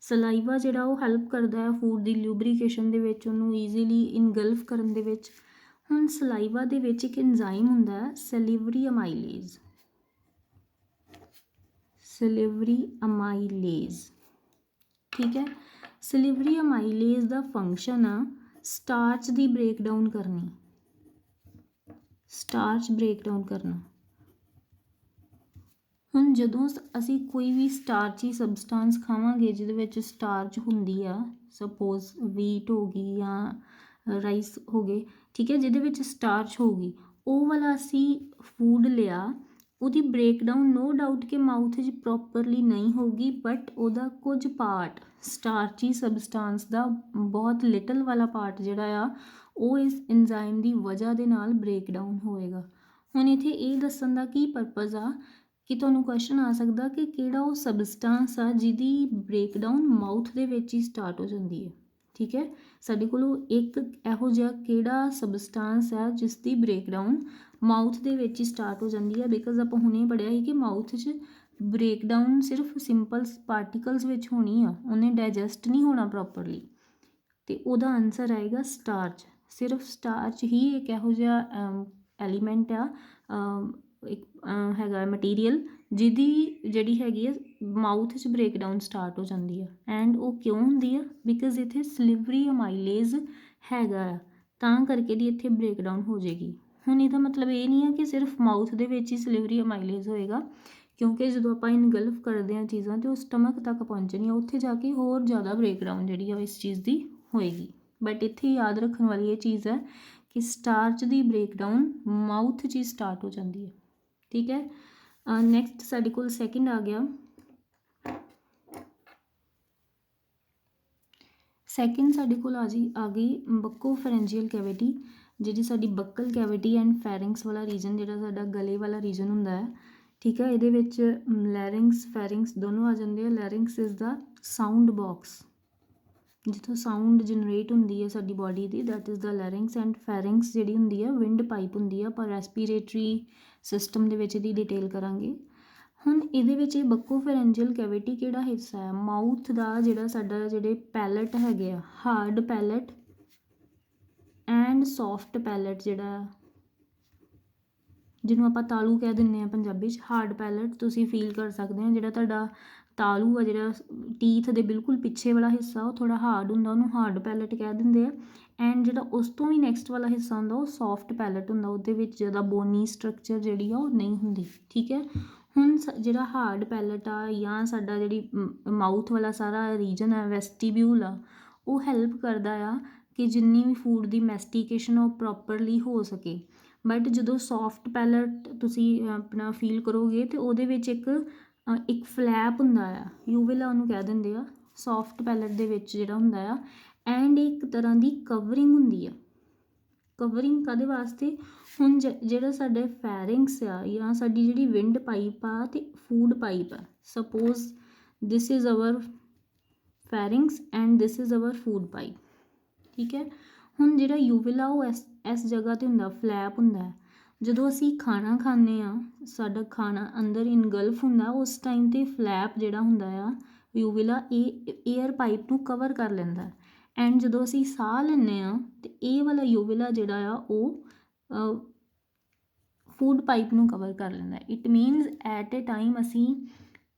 ਸਲਾਈਵਾ ਜਿਹੜਾ ਉਹ ਹੈਲਪ ਕਰਦਾ ਹੈ ਫੂਡ ਦੀ ਲਿਊਬਰੀਕੇਸ਼ਨ ਦੇ ਵਿੱਚ, ਉਹਨੂੰ ਈਜ਼ੀਲੀ ਇਨਗਲਫ ਕਰਨ ਦੇ ਵਿੱਚ। ਹੁਣ ਸਲਾਈਵਾ ਦੇ ਵਿੱਚ ਇੱਕ ਐਂਜ਼ਾਈਮ ਹੁੰਦਾ ਹੈ ਸੈਲਿਵਰੀ ਅਮਾਈਲੇਜ਼। ਠੀਕ ਹੈ, ਸਿਲਿਵਰੀ ਅਮਾਈਲੇਜ਼ ਦਾ ਫੰਕਸ਼ਨ ਆ ਸਟਾਰਚ ਦੀ ਬ੍ਰੇਕਡਾਊਨ ਕਰਨੀ, ਸਟਾਰਚ ਬ੍ਰੇਕਡਾਊਨ ਕਰਨਾ। ਹੁਣ ਜਦੋਂ ਅਸੀਂ ਕੋਈ ਵੀ ਸਟਾਰਚੀ ਸਬਸਟੈਂਸ ਖਾਵਾਂਗੇ ਜਿਹਦੇ ਵਿੱਚ ਸਟਾਰਚ ਹੁੰਦੀ ਆ, ਸਪੋਜ਼ ਵੀਟ ਹੋ ਗਈ ਜਾਂ ਰਾਈਸ ਹੋ ਗਏ, ਠੀਕ ਹੈ, ਜਿਹਦੇ ਵਿੱਚ ਸਟਾਰਚ ਹੋਊਗੀ, ਉਹ ਵਾਲਾ ਅਸੀਂ ਫੂਡ ਲਿਆ, ਉਹਦੀ ਬ੍ਰੇਕਡਾਊਨ ਨੋ ਡਾਊਟ ਕਿ ਮਾਊਥ 'ਚ ਪ੍ਰੋਪਰਲੀ ਨਹੀਂ ਹੋਊਗੀ, ਬਟ ਉਹਦਾ ਕੁਝ ਪਾਰਟ ਸਟਾਰਚੀ ਸਬਸਟੈਂਸ ਦਾ ਬਹੁਤ ਲਿਟਲ ਵਾਲਾ ਪਾਰਟ ਜਿਹੜਾ ਆ ਉਹ ਇਸ ਐਂਜ਼ਾਈਮ ਦੀ ਵਜ੍ਹਾ ਦੇ ਨਾਲ ਬ੍ਰੇਕਡਾਊਨ ਹੋਏਗਾ। ਹੁਣ ਇੱਥੇ ਇਹ ਦੱਸਣ ਦਾ ਕੀ ਪਰਪਸ ਆ ਕਿ ਤੁਹਾਨੂੰ ਕੁਐਸਚਨ ਆ ਸਕਦਾ ਕਿ ਕਿਹੜਾ ਉਹ ਸਬਸਟੈਂਸ ਆ ਜਿਹਦੀ ਬ੍ਰੇਕਡਾਊਨ ਮਾਊਥ ਦੇ ਵਿੱਚ ਹੀ ਸਟਾਰਟ ਹੋ ਜਾਂਦੀ ਹੈ, ਠੀਕ ਹੈ। ਸਾਡੇ ਕੋਲ ਇੱਕ ਇਹੋ ਜਿਹਾ ਕਿਹੜਾ ਸਬਸਟੈਂਸ ਹੈ ਜਿਸ ਦੀ ਬ੍ਰੇਕਡਾਊਨ ਮਾਊਥ ਦੇ ਵਿੱਚ ਹੀ ਸਟਾਰਟ ਹੋ ਜਾਂਦੀ ਹੈ, ਬਿਕਾਜ਼ ਆਪਾਂ ਹੁਣੇ ਪੜ੍ਹਿਆ ਸੀ ਕਿ ਮਾਊਥ 'ਚ ਬ੍ਰੇਕਡਾਊਨ ਸਿਰਫ ਸਿੰਪਲ ਪਾਰਟੀਕਲਸ ਵਿੱਚ ਹੋਣੀ ਆ, ਉਹਨੇ ਡਾਈਜੈਸਟ ਨਹੀਂ ਹੋਣਾ ਪ੍ਰੋਪਰਲੀ, ਅਤੇ ਉਹਦਾ ਆਨਸਰ ਆਏਗਾ ਸਟਾਰਚ। ਸਿਰਫ ਸਟਾਰਚ ਹੀ ਇੱਕ ਇਹੋ ਜਿਹਾ ਐਲੀਮੈਂਟ ਆ, ਇੱਕ ਹੈਗਾ ਮਟੀਰੀਅਲ ਜਿਹਦੀ ਜਿਹੜੀ ਹੈਗੀ ਆ ਮਾਊਥ 'ਚ ਬ੍ਰੇਕਡਾਊਨ ਸਟਾਰਟ ਹੋ ਜਾਂਦੀ ਆ। ਐਂਡ ਉਹ ਕਿਉਂ ਹੁੰਦੀ ਆ? ਬਿਕਾਜ਼ ਇੱਥੇ ਸਿਲਿਵਰੀ ਅਮਾਈਲੇਜ਼ ਹੈਗਾ ਆ, ਤਾਂ ਕਰਕੇ ਦੀ ਇੱਥੇ ਬ੍ਰੇਕਡਾਊਨ ਹੋ ਜਾਏਗੀ। ਹੁਣ ਇਹਦਾ ਮਤਲਬ ਇਹ ਨਹੀਂ ਆ ਕਿ ਸਿਰਫ ਮਾਊਥ ਦੇ ਵਿੱਚ ਹੀ ਸਿਲਿਵਰੀ ਅਮਾਈਲੇਜ਼ ਹੋਏਗਾ, ਕਿਉਂਕਿ ਜਦੋਂ ਆਪਾਂ ਇਨਗਲਫ ਕਰਦੇ ਹਾਂ ਚੀਜ਼ਾਂ ਤਾਂ ਉਹ ਸਟਮਕ ਤੱਕ ਪਹੁੰਚਣੀਆਂ, ਉੱਥੇ ਜਾ ਕੇ ਹੋਰ ਜ਼ਿਆਦਾ ਬ੍ਰੇਕਡਾਊਨ ਜਿਹੜੀ ਆ ਇਸ ਚੀਜ਼ ਦੀ ਹੋਏਗੀ। ਬਟ ਇੱਥੇ ਯਾਦ ਰੱਖਣ ਵਾਲੀ ਇਹ ਚੀਜ਼ ਹੈ ਕਿ ਸਟਾਰਚ ਦੀ ਬ੍ਰੇਕਡਾਊਨ ਮਾਊਥ 'ਚ ਹੀ ਸਟਾਰਟ ਹੋ ਜਾਂਦੀ ਹੈ, ਠੀਕ ਹੈ। ਨੈਕਸਟ ਸਾਡੇ ਕੋਲ ਸੈਕਿੰਡ ਆ ਗਿਆ। ਸੈਕਿੰਡ ਸਾਡੇ ਕੋਲ ਆ ਗਈ ਬੱਕੋਫੈਰੰਜੀਅਲ ਕੈਵਿਟੀ, ਜਿਹੜੀ ਸਾਡੀ ਬੱਕਲ ਕੈਵਿਟੀ ਐਂਡ ਫੈਰਿੰਗਸ ਵਾਲਾ ਰੀਜਨ ਜਿਹੜਾ ਸਾਡਾ ਗਲੇ ਵਾਲਾ ਰੀਜਨ ਹੁੰਦਾ ਹੈ, ਠੀਕ ਹੈ। ਇਹਦੇ ਵਿੱਚ ਲੈਰਿੰਗਸ ਫੈਰਿੰਗਸ ਦੋਨੋਂ ਆ ਜਾਂਦੇ ਆ। ਲੈਰਿੰਗਸ ਇਜ਼ ਦਾ ਸਾਊਂਡ ਬਾਕਸ, ਜਿੱਥੋਂ ਸਾਊਂਡ ਜਨਰੇਟ ਹੁੰਦੀ ਹੈ ਸਾਡੀ body the, that is the ਲੈਰਿੰਗਸ। And ਫੈਰਿੰਗਸ ਜਿਹੜੀ ਹੁੰਦੀ ਆ ਵਿੰਡ ਪਾਈਪ ਹੁੰਦੀ ਆ, ਪਰ ਰੈਸਪੀਰੇਟਰੀ ਸਿਸਟਮ ਦੇ ਵਿੱਚ ਇਹਦੀ ਡਿਟੇਲ ਕਰਾਂਗੇ। ਹੁਣ ਇਹਦੇ ਵਿੱਚ ਇਹ ਬੱਕੋਫੈਰੰਜੀਅਲ ਕੈਵਿਟੀ ਕਿਹੜਾ ਹਿੱਸਾ ਹੈ? ਮਾਊਥ ਦਾ ਜਿਹੜਾ ਸਾਡਾ ਜਿਹੜੇ ਪੈਲਟ ਹੈਗੇ ਆ, hard pellet and soft pellet, ਜਿਹੜਾ ਜਿਹਨੂੰ ਆਪਾਂ ਤਾਲੂ ਕਹਿ ਦਿੰਦੇ ਹਾਂ ਪੰਜਾਬੀ 'ਚ, ਹਾਰਡ ਪੈਲਟ ਤੁਸੀਂ ਫੀਲ ਕਰ ਸਕਦੇ ਹੋ। ਜਿਹੜਾ ਤੁਹਾਡਾ ਤਾਲੂ ਆ, ਜਿਹੜਾ ਟੀਥ ਦੇ ਬਿਲਕੁਲ ਪਿੱਛੇ ਵਾਲਾ ਹਿੱਸਾ, ਉਹ ਥੋੜ੍ਹਾ ਹਾਰਡ ਹੁੰਦਾ, ਉਹਨੂੰ ਹਾਰਡ ਪੈਲਟ ਕਹਿ ਦਿੰਦੇ ਆ। ਐਂਡ ਜਿਹੜਾ ਉਸ ਤੋਂ ਵੀ ਨੈਕਸਟ ਵਾਲਾ ਹਿੱਸਾ ਹੁੰਦਾ ਉਹ ਸੌਫਟ ਪੈਲਟ ਹੁੰਦਾ, ਉਹਦੇ ਵਿੱਚ ਜ਼ਿਆਦਾ ਬੋਨੀ ਸਟਰਕਚਰ ਜਿਹੜੀ ਆ ਉਹ ਨਹੀਂ ਹੁੰਦੀ, ਠੀਕ ਹੈ। ਹੁਣ ਜਿਹੜਾ ਹਾਰਡ ਪੈਲਟ ਆ ਜਾਂ ਸਾਡਾ ਜਿਹੜੀ ਮਾਊਥ ਵਾਲਾ ਸਾਰਾ ਰੀਜਨ ਹੈ, ਵੈਸਟੀਬਿਊਲ ਆ, ਉਹ ਹੈਲਪ ਕਰਦਾ ਆ ਕਿ ਜਿੰਨੀ ਵੀ ਫੂਡ ਦੀ ਮੈਸਟੀਕੇਸ਼ਨ ਉਹ ਪ੍ਰੋਪਰਲੀ ਹੋ ਸਕੇ। ਬਟ ਜਦੋਂ ਸੌਫਟ ਪੈਲਟ ਤੁਸੀਂ ਆਪਣਾ ਫੀਲ ਕਰੋਗੇ ਤਾਂ ਉਹਦੇ ਵਿੱਚ ਇੱਕ ਫਲੈਪ ਹੁੰਦਾ ਆ, ਯੂਵਿਲਾ ਉਹਨੂੰ ਕਹਿ ਦਿੰਦੇ ਆ, ਸੌਫਟ ਪੈਲਟ ਦੇ ਵਿੱਚ ਜਿਹੜਾ ਹੁੰਦਾ ਆ। ਐਂਡ ਇੱਕ ਤਰ੍ਹਾਂ ਦੀ ਕਵਰਿੰਗ ਹੁੰਦੀ ਆ। ਕਵਰਿੰਗ ਕਾਹਦੇ ਵਾਸਤੇ? ਹੁਣ ਜਿਹੜਾ ਸਾਡੇ ਫੈਰਿੰਗਸ ਆ ਜਾਂ ਸਾਡੀ ਜਿਹੜੀ ਵਿੰਡ ਪਾਈਪ ਆ ਅਤੇ ਫੂਡ ਪਾਈਪ ਆ, suppose this is our pharynx and this is our food pipe, ਠੀਕ ਹੈ। ਹੁਣ ਜਿਹੜਾ ਯੂਵਿਲਾ ਉਹ ਇਸ ਜਗ੍ਹਾ 'ਤੇ ਹੁੰਦਾ, ਫਲੈਪ ਹੁੰਦਾ। ਜਦੋਂ ਅਸੀਂ ਖਾਣਾ ਖਾਂਦੇ ਹਾਂ, ਸਾਡਾ ਖਾਣਾ ਅੰਦਰ ਇਨਗਲਫ ਹੁੰਦਾ, ਉਸ ਟਾਈਮ 'ਤੇ ਫਲੈਪ ਜਿਹੜਾ ਹੁੰਦਾ ਆ ਯੂਵਿਲਾ, ਇਹ ਏਅਰ ਪਾਈਪ ਨੂੰ ਕਵਰ ਕਰ ਲੈਂਦਾ। ਐਂਡ ਜਦੋਂ ਅਸੀਂ ਸਾਹ ਲੈਂਦੇ ਹਾਂ ਤਾਂ ਇਹ ਵਾਲਾ ਯੂਵਿਲਾ ਜਿਹੜਾ ਆ ਉਹ ਫੂਡ ਪਾਈਪ ਨੂੰ ਕਵਰ ਕਰ ਲੈਂਦਾ। It means at a time ਅਸੀਂ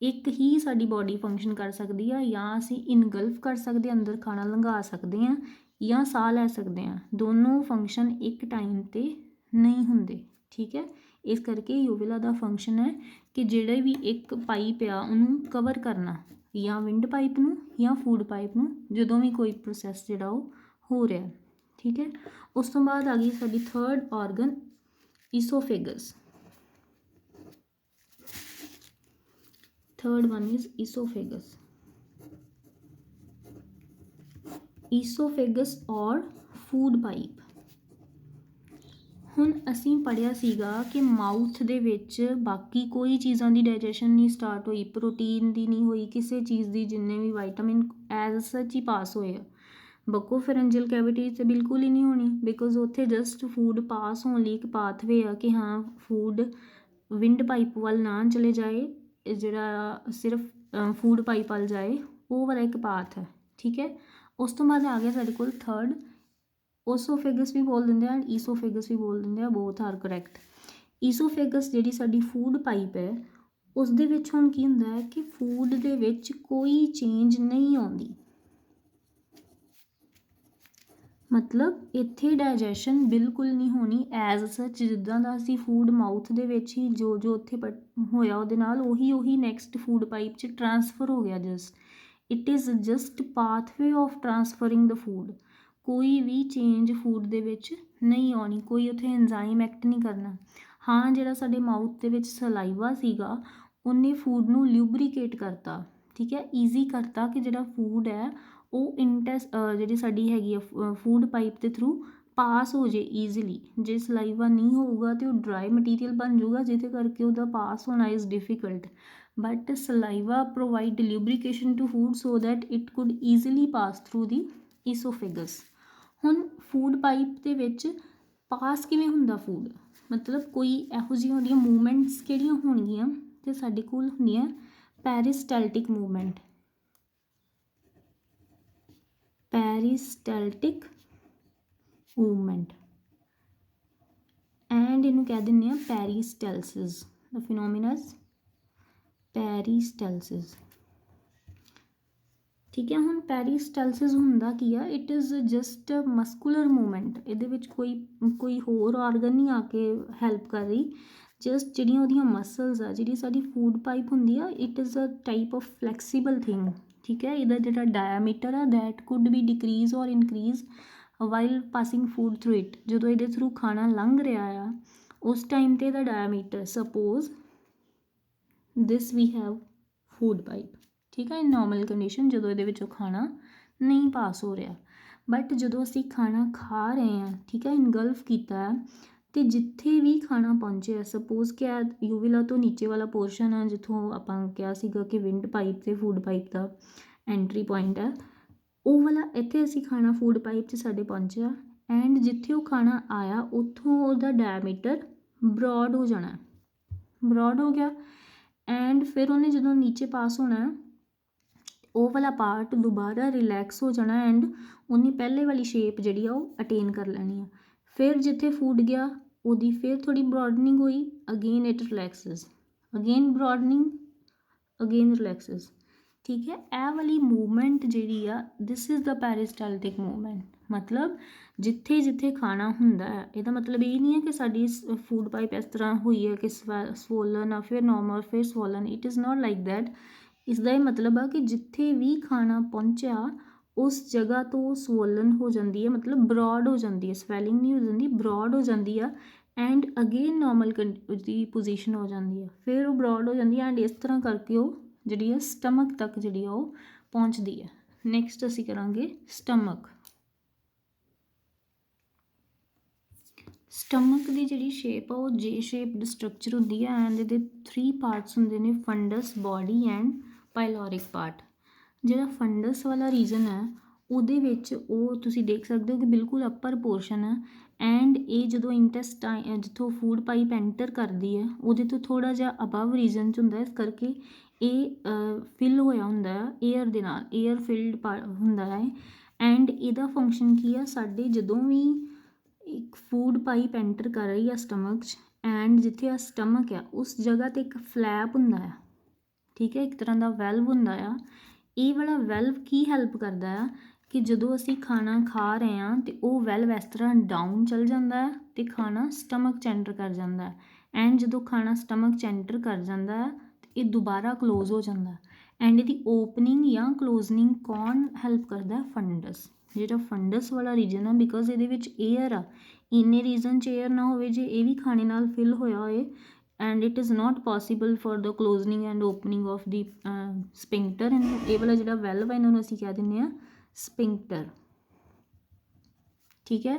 ਇੱਕ ਹੀ ਸਾਡੀ ਬੋਡੀ ਫੰਕਸ਼ਨ ਕਰ ਸਕਦੀ ਆ, ਜਾਂ ਅਸੀਂ ਇਨਗਲਫ ਕਰ ਸਕਦੇ, ਅੰਦਰ ਖਾਣਾ ਲੰਘਾ ਸਕਦੇ ਹਾਂ, ਜਾਂ ਸਾਹ ਲੈ ਸਕਦੇ ਹਾਂ। ਦੋਨੋਂ ਫੰਕਸ਼ਨ ਇੱਕ ਟਾਈਮ 'ਤੇ ਨਹੀਂ ਹੁੰਦੇ, ਠੀਕ ਹੈ। ਇਸ ਕਰਕੇ ਯੂਵਿਲਾ ਦਾ ਫੰਕਸ਼ਨ ਹੈ ਕਿ ਜਿਹੜੇ ਵੀ ਇੱਕ ਪਾਈਪ ਆ ਉਹਨੂੰ ਕਵਰ ਕਰਨਾ, ਜਾਂ ਵਿੰਡ ਪਾਈਪ ਨੂੰ ਜਾਂ ਫੂਡ ਪਾਈਪ ਨੂੰ, ਜਦੋਂ ਵੀ ਕੋਈ ਪ੍ਰੋਸੈਸ ਜਿਹੜਾ ਉਹ ਹੋ ਰਿਹਾ, ਠੀਕ ਹੈ। ਉਸ ਤੋਂ ਬਾਅਦ ਆ ਗਈ ਸਾਡੀ third organ, oesophagus. Third one is oesophagus. Oesophagus or food pipe. ਹੁਣ ਅਸੀਂ ਪੜ੍ਹਿਆ ਸੀਗਾ ਕਿ ਮਾਊਥ ਦੇ ਵਿੱਚ ਬਾਕੀ ਕੋਈ ਚੀਜ਼ਾਂ ਦੀ ਡਾਈਜੈਸ਼ਨ ਨਹੀਂ ਸਟਾਰਟ ਹੋਈ, ਪ੍ਰੋਟੀਨ ਦੀ ਨਹੀਂ ਹੋਈ, ਕਿਸੇ ਚੀਜ਼ ਦੀ, ਜਿੰਨੇ ਵੀ ਵਾਈਟਾਮਿਨ ਐਜ਼ ਸੱਚ ਹੀ ਪਾਸ ਹੋਏ ਆ। ਬੱਕੋਫੈਰੰਜੀਅਲ ਕੈਵਿਟੀ 'ਚ ਬਿਲਕੁਲ ਹੀ ਨਹੀਂ ਹੋਣੀ, ਬਿਕੋਜ਼ ਉੱਥੇ ਜਸਟ ਫੂਡ ਪਾਸ ਹੋਣ ਲਈ ਇੱਕ ਪਾਥਵੇ ਆ ਕਿ ਹਾਂ ਫੂਡ ਵਿੰਡ ਪਾਈਪ ਵੱਲ ਨਾ ਚਲੇ ਜਾਏ, ਜਿਹੜਾ ਸਿਰਫ ਫੂਡ ਪਾਈਪ ਵੱਲ ਜਾਏ, ਉਹ ਵਾਲਾ ਇੱਕ ਪਾਥ ਹੈ, ਠੀਕ ਹੈ। ਉਸ ਤੋਂ ਬਾਅਦ ਆ ਗਿਆ ਸਾਡੇ ਕੋਲ ਥਰਡ, ਓਸੋਫੇਗਸ ਵੀ ਬੋਲ ਦਿੰਦੇ ਆ, ਈਸੋਫੇਗਸ ਵੀ ਬੋਲ ਦਿੰਦੇ ਆ, ਬੋਥ ਆਰ ਕਰੈਕਟ। ਈਸੋਫੇਗਸ ਜਿਹੜੀ ਸਾਡੀ ਫੂਡ ਪਾਈਪ ਹੈ, ਉਸ ਦੇ ਵਿੱਚ ਹੁਣ ਕੀ ਹੁੰਦਾ ਹੈ ਕਿ ਫੂਡ ਦੇ ਵਿੱਚ ਕੋਈ ਚੇਂਜ ਨਹੀਂ ਆਉਂਦੀ, ਮਤਲਬ ਇੱਥੇ ਡਾਈਜੈਸ਼ਨ ਬਿਲਕੁਲ ਨਹੀਂ ਹੋਣੀ ਐਜ਼ ਸੱਚ, ਜਿੱਦਾਂ ਦਾ ਅਸੀਂ ਫੂਡ ਮਾਊਥ ਦੇ ਵਿੱਚ ਹੀ ਜੋ ਜੋ ਉੱਥੇ ਹੋਇਆ ਉਹਦੇ ਨਾਲ ਉਹੀ ਨੈਕਸਟ ਫੂਡ ਪਾਈਪ 'ਚ ਟਰਾਂਸਫਰ ਹੋ ਗਿਆ। It is just pathway of transferring the food. ਕੋਈ ਵੀ ਚੇਂਜ ਫੂਡ ਦੇ ਵਿੱਚ ਨਹੀਂ ਆਉਣੀ, ਕੋਈ ਉੱਥੇ ਐਂਜ਼ਾਈਮ ਐਕਟ ਨਹੀਂ ਕਰਨਾ। ਹਾਂ, ਜਿਹੜਾ ਸਾਡੇ ਮਾਊਥ ਦੇ ਵਿੱਚ ਸਲਾਈਵਾ ਸੀਗਾ ਉਹਨੇ ਫੂਡ ਨੂੰ ਲਿਊਬਰੀਕੇਟ ਕਰਤਾ, ਠੀਕ ਹੈ, ਈਜ਼ੀ ਕਰਤਾ ਕਿ ਜਿਹੜਾ ਫੂਡ ਹੈ ਉਹ ਜਿਹੜੀ ਸਾਡੀ ਹੈਗੀ ਆ ਫੂਡ ਪਾਈਪ ਦੇ ਥਰੂ ਪਾਸ ਹੋ ਜੇ ਈਜ਼ੀਲੀ। ਜੇ ਸਲਾਈਵਾ ਨਹੀਂ ਹੋਊਗਾ ਤਾਂ ਉਹ ਡਰਾਈ ਮਟੀਰੀਅਲ ਬਣ ਜਾਊਗਾ, ਜਿਹਦੇ ਕਰਕੇ ਉਹਦਾ ਪਾਸ ਹੋਣਾ is difficult. But saliva provide lubrication to food so that it could easily pass through the oesophagus. ਹੁਣ ਫੂਡ ਪਾਈਪ ਦੇ ਵਿੱਚ ਪਾਸ ਕਿਵੇਂ ਹੁੰਦਾ ਫੂਡ, ਮਤਲਬ ਕੋਈ ਇਹੋ ਜਿਹੀਆਂ ਉਹਦੀਆਂ ਮੂਵਮੈਂਟਸ ਕਿਹੜੀਆਂ ਹੋਣਗੀਆਂ ਤੇ ਸਾਡੇ ਕੋਲ ਹੁੰਦੀਆਂ ਪੈਰੀਸਟੈਲਟਿਕ ਮੂਵਮੈਂਟ। ਪੈਰੀਸਟੈਲਟਿਕ ਮੂਵਮੈਂਟ ਐਂਡ ਇਹਨੂੰ ਕਹਿ ਦਿੰਦੇ ਆ ਪੈਰੀਸਟੈਲਸਿਸ। ਦਾ ਫਿਨੋਮੀਨਾ ਇਜ਼ ਪੈਰੀਸਟੈਲਸਿਸ, ਠੀਕ ਹੈ। ਹੁਣ ਪੈਰੀਸਟੈਲਸਿਸ ਹੁੰਦਾ ਕੀ ਆ, it is just muscular movement. ਇਹਦੇ ਵਿੱਚ ਕੋਈ ਹੋਰ ਆਰਗਨ ਨਹੀਂ ਆ ਕੇ ਹੈਲਪ ਕਰ ਰਹੀ, ਜਸਟ ਜਿਹੜੀਆਂ ਉਹਦੀਆਂ ਮਸਲਸ ਆ, ਜਿਹੜੀ ਸਾਡੀ ਫੂਡ ਪਾਈਪ ਹੁੰਦੀ ਆ, it is a type of flexible thing, ਠੀਕ ਹੈ। ਇਹਦਾ ਜਿਹੜਾ ਡਾਇਆਮੀਟਰ ਆ that could be decrease or increase while passing food through it. ਜਦੋਂ ਇਹਦੇ ਥਰੂ ਖਾਣਾ ਲੰਘ ਰਿਹਾ ਆ ਉਸ ਟਾਈਮ 'ਤੇ ਇਹਦਾ diameter, suppose this we have food pipe, ਠੀਕ ਹੈ, ਇਨ ਨੋਰਮਲ ਕੰਡੀਸ਼ਨ ਜਦੋਂ ਇਹਦੇ ਵਿੱਚੋਂ ਖਾਣਾ ਨਹੀਂ ਪਾਸ ਹੋ ਰਿਹਾ। ਬਟ ਜਦੋਂ ਅਸੀਂ ਖਾਣਾ ਖਾ ਰਹੇ ਹਾਂ, ਠੀਕ ਹੈ, ਇਨਗਲਫ ਕੀਤਾ ਅਤੇ ਜਿੱਥੇ ਵੀ ਖਾਣਾ ਪਹੁੰਚਿਆ, ਸਪੋਜ਼ ਕਿ ਯੂਵੀਲਾ ਤੋਂ ਨੀਚੇ ਵਾਲਾ ਪੋਰਸ਼ਨ ਆ ਜਿੱਥੋਂ ਆਪਾਂ ਕਿਹਾ ਸੀਗਾ ਕਿ ਵਿੰਡ ਪਾਈਪ ਅਤੇ ਫੂਡ ਪਾਈਪ ਦਾ ਐਂਟਰੀ ਪੁਆਇੰਟ ਹੈ, ਉਹ ਵਾਲਾ ਇੱਥੇ ਅਸੀਂ ਖਾਣਾ ਫੂਡ ਪਾਈਪ 'ਚ ਸਾਡੇ ਪਹੁੰਚਿਆ ਐਂਡ ਜਿੱਥੇ ਉਹ ਖਾਣਾ ਆਇਆ ਉੱਥੋਂ ਉਹਦਾ ਡਾਇਆਮੀਟਰ ਬਰੋਡ ਹੋ ਜਾਣਾ, ਬਰੋਡ ਹੋ ਗਿਆ ਐਂਡ ਫਿਰ ਉਹਨੇ ਜਦੋਂ ਨੀਚੇ ਪਾਸ ਹੋਣਾ ਉਹ ਵਾਲਾ ਪਾਰਟ ਦੁਬਾਰਾ ਰਿਲੈਕਸ ਹੋ ਜਾਣਾ ਐਂਡ ਉਹਨੇ ਪਹਿਲੇ ਵਾਲੀ ਸ਼ੇਪ ਜਿਹੜੀ ਆ ਉਹ ਅਟੇਨ ਕਰ ਲੈਣੀ ਆ। ਫਿਰ ਜਿੱਥੇ ਫੂਡ ਗਿਆ ਉਹਦੀ ਫਿਰ ਥੋੜ੍ਹੀ ਬਰੋਡਨਿੰਗ ਹੋਈ, ਅਗੇਨ ਇਟ ਰਿਲੈਕਸਿਸ, ਅਗੇਨ ਬਰੋਡਨਿੰਗ, ਅਗੇਨ ਰਿਲੈਕਸਿਸ, ਠੀਕ ਹੈ। ਇਹ ਵਾਲੀ ਮੂਵਮੈਂਟ ਜਿਹੜੀ ਆ ਦਿਸ ਇਜ਼ ਦਾ ਪੈਰੀਸਟੈਲਟਿਕ ਮੂਵਮੈਂਟ। ਮਤਲਬ ਜਿੱਥੇ ਜਿੱਥੇ ਖਾਣਾ ਹੁੰਦਾ ਹੈ, ਇਹਦਾ ਮਤਲਬ ਇਹ ਨਹੀਂ ਹੈ ਕਿ ਸਾਡੀ ਫੂਡ ਪਾਈਪ ਇਸ ਤਰ੍ਹਾਂ ਹੋਈ ਹੈ ਕਿ ਸਵੋਲਨ ਆ ਫਿਰ ਨੋਰਮਲ ਫਿਰ swollen, it is not like that. ਇਸਦਾ ਇਹ ਮਤਲਬ ਆ ਕਿ ਜਿੱਥੇ ਵੀ ਖਾਣਾ ਪਹੁੰਚਿਆ ਉਸ ਜਗ੍ਹਾ ਤੋਂ ਸਵੋਲਨ ਹੋ ਜਾਂਦੀ ਹੈ, ਮਤਲਬ ਬਰੋਡ ਹੋ ਜਾਂਦੀ ਹੈ, ਸਵੈਲਿੰਗ ਨਹੀਂ ਹੋ ਜਾਂਦੀ, ਬਰੋਡ ਹੋ ਜਾਂਦੀ ਆ and again normal the position ਹੋ ਜਾਂਦੀ ਹੈ, ਫਿਰ ਉਹ ਬਰੋਡ ਹੋ ਜਾਂਦੀ ਹੈ ਐਂਡ ਇਸ ਤਰ੍ਹਾਂ ਕਰਕੇ ਉਹ ਜਿਹੜੀ ਆ ਸਟਮਕ ਤੱਕ ਜਿਹੜੀ ਆ ਉਹ ਪਹੁੰਚਦੀ ਹੈ। ਨੈਕਸਟ ਅਸੀਂ ਕਰਾਂਗੇ ਸਟਮਕ। ਸਟਮਕ ਦੀ ਜਿਹੜੀ ਸ਼ੇਪ ਆ ਉਹ ਜੇ ਸ਼ੇਪਡ ਸਟਰਕਚਰ ਹੁੰਦੀ ਹੈ ਐਂਡ ਇਹਦੇ 3 ਪਾਰਟਸ ਹੁੰਦੇ ਨੇ, ਫੰਡਸ, ਬੋਡੀ ਐਂਡ ਪਾਇਲੋਰਿਕ ਪਾਰਟ। ਜਿਹੜਾ ਫੰਡਸ ਵਾਲਾ ਰੀਜਨ ਹੈ ਉਹਦੇ ਵਿੱਚ ਉਹ ਤੁਸੀਂ ਦੇਖ ਸਕਦੇ ਹੋ ਕਿ ਬਿਲਕੁਲ ਅੱਪਰ ਪੋਰਸ਼ਨ ਹੈ ਐਂਡ ਇਹ ਜਦੋਂ ਇੰਟੈਸਟਾਈਨ ਜਿੱਥੋਂ ਫੂਡ ਪਾਈਪ ਐਂਟਰ ਕਰਦੀ ਹੈ ਉਹਦੇ ਤੋਂ ਥੋੜ੍ਹਾ ਜਿਹਾ ਅਬਵ ਰੀਜਨ 'ਚ ਹੁੰਦਾ, ਇਸ ਕਰਕੇ ਇਹ ਫਿਲ ਹੋਇਆ ਹੁੰਦਾ ਹੈ ਏਅਰ ਦੇ ਨਾਲ, ਏਅਰ ਫਿਲਡ ਹੁੰਦਾ ਹੈ ਐਂਡ ਇਹਦਾ ਫੰਕਸ਼ਨ ਕੀ ਆ, ਸਾਡੇ ਜਦੋਂ ਵੀ ਇੱਕ ਫੂਡ ਪਾਈਪ ਐਂਟਰ ਕਰ ਰਹੀ ਆ ਸਟਮਕ 'ਚ ਐਂਡ ਜਿੱਥੇ ਆ ਸਟਮਕ ਆ ਉਸ ਜਗ੍ਹਾ 'ਤੇ ਇੱਕ ਫਲੈਪ ਹੁੰਦਾ ਆ, ਠੀਕ ਹੈ, ਇੱਕ ਤਰ੍ਹਾਂ ਦਾ ਵੈਲਵ ਹੁੰਦਾ ਆ। ਇਹ ਵਾਲਾ ਵੈਲਵ ਕੀ ਹੈਲਪ ਕਰਦਾ ਆ ਕਿ ਜਦੋਂ ਅਸੀਂ ਖਾਣਾ ਖਾ ਰਹੇ ਹਾਂ ਅਤੇ ਉਹ ਵੈਲਵ ਇਸ ਤਰ੍ਹਾਂ ਡਾਊਨ ਚੱਲ ਜਾਂਦਾ ਹੈ ਅਤੇ ਖਾਣਾ ਸਟਮਕ 'ਚ ਐਂਟਰ ਕਰ ਜਾਂਦਾ ਐਂਡ ਜਦੋਂ ਖਾਣਾ ਸਟਮਕ 'ਚ ਐਂਟਰ ਕਰ ਜਾਂਦਾ ਹੈ ਇਹ ਦੁਬਾਰਾ ਕਲੋਜ਼ ਹੋ ਜਾਂਦਾ ਐਂਡ ਇਹਦੀ ਓਪਨਿੰਗ ਜਾਂ ਕਲੋਜ਼ਨਿੰਗ ਕੌਣ ਹੈਲਪ ਕਰਦਾ, ਫੰਡਸ। ਜਿਹੜਾ ਫੰਡਸ ਵਾਲਾ ਰੀਜਨ ਆ ਬਿਕੋਜ਼ ਇਹਦੇ ਵਿੱਚ ਏਅਰ ਆ, ਇੰਨੇ ਰੀਜਨ 'ਚ ਏਅਰ ਨਾ ਹੋਵੇ ਜੇ ਇਹ ਵੀ ਖਾਣੇ ਨਾਲ ਫਿਲ ਹੋਇਆ ਹੋਏ and it is not possible for the closing and opening of the sphincter. ਇਹ ਵਾਲਾ ਜਿਹੜਾ ਵੈਲਵ ਹੈ ਇਹਨਾਂ ਨੂੰ ਅਸੀਂ ਕਹਿ ਦਿੰਦੇ ਹਾਂ ਸਪਿੰਕਟਰ, ਠੀਕ ਹੈ।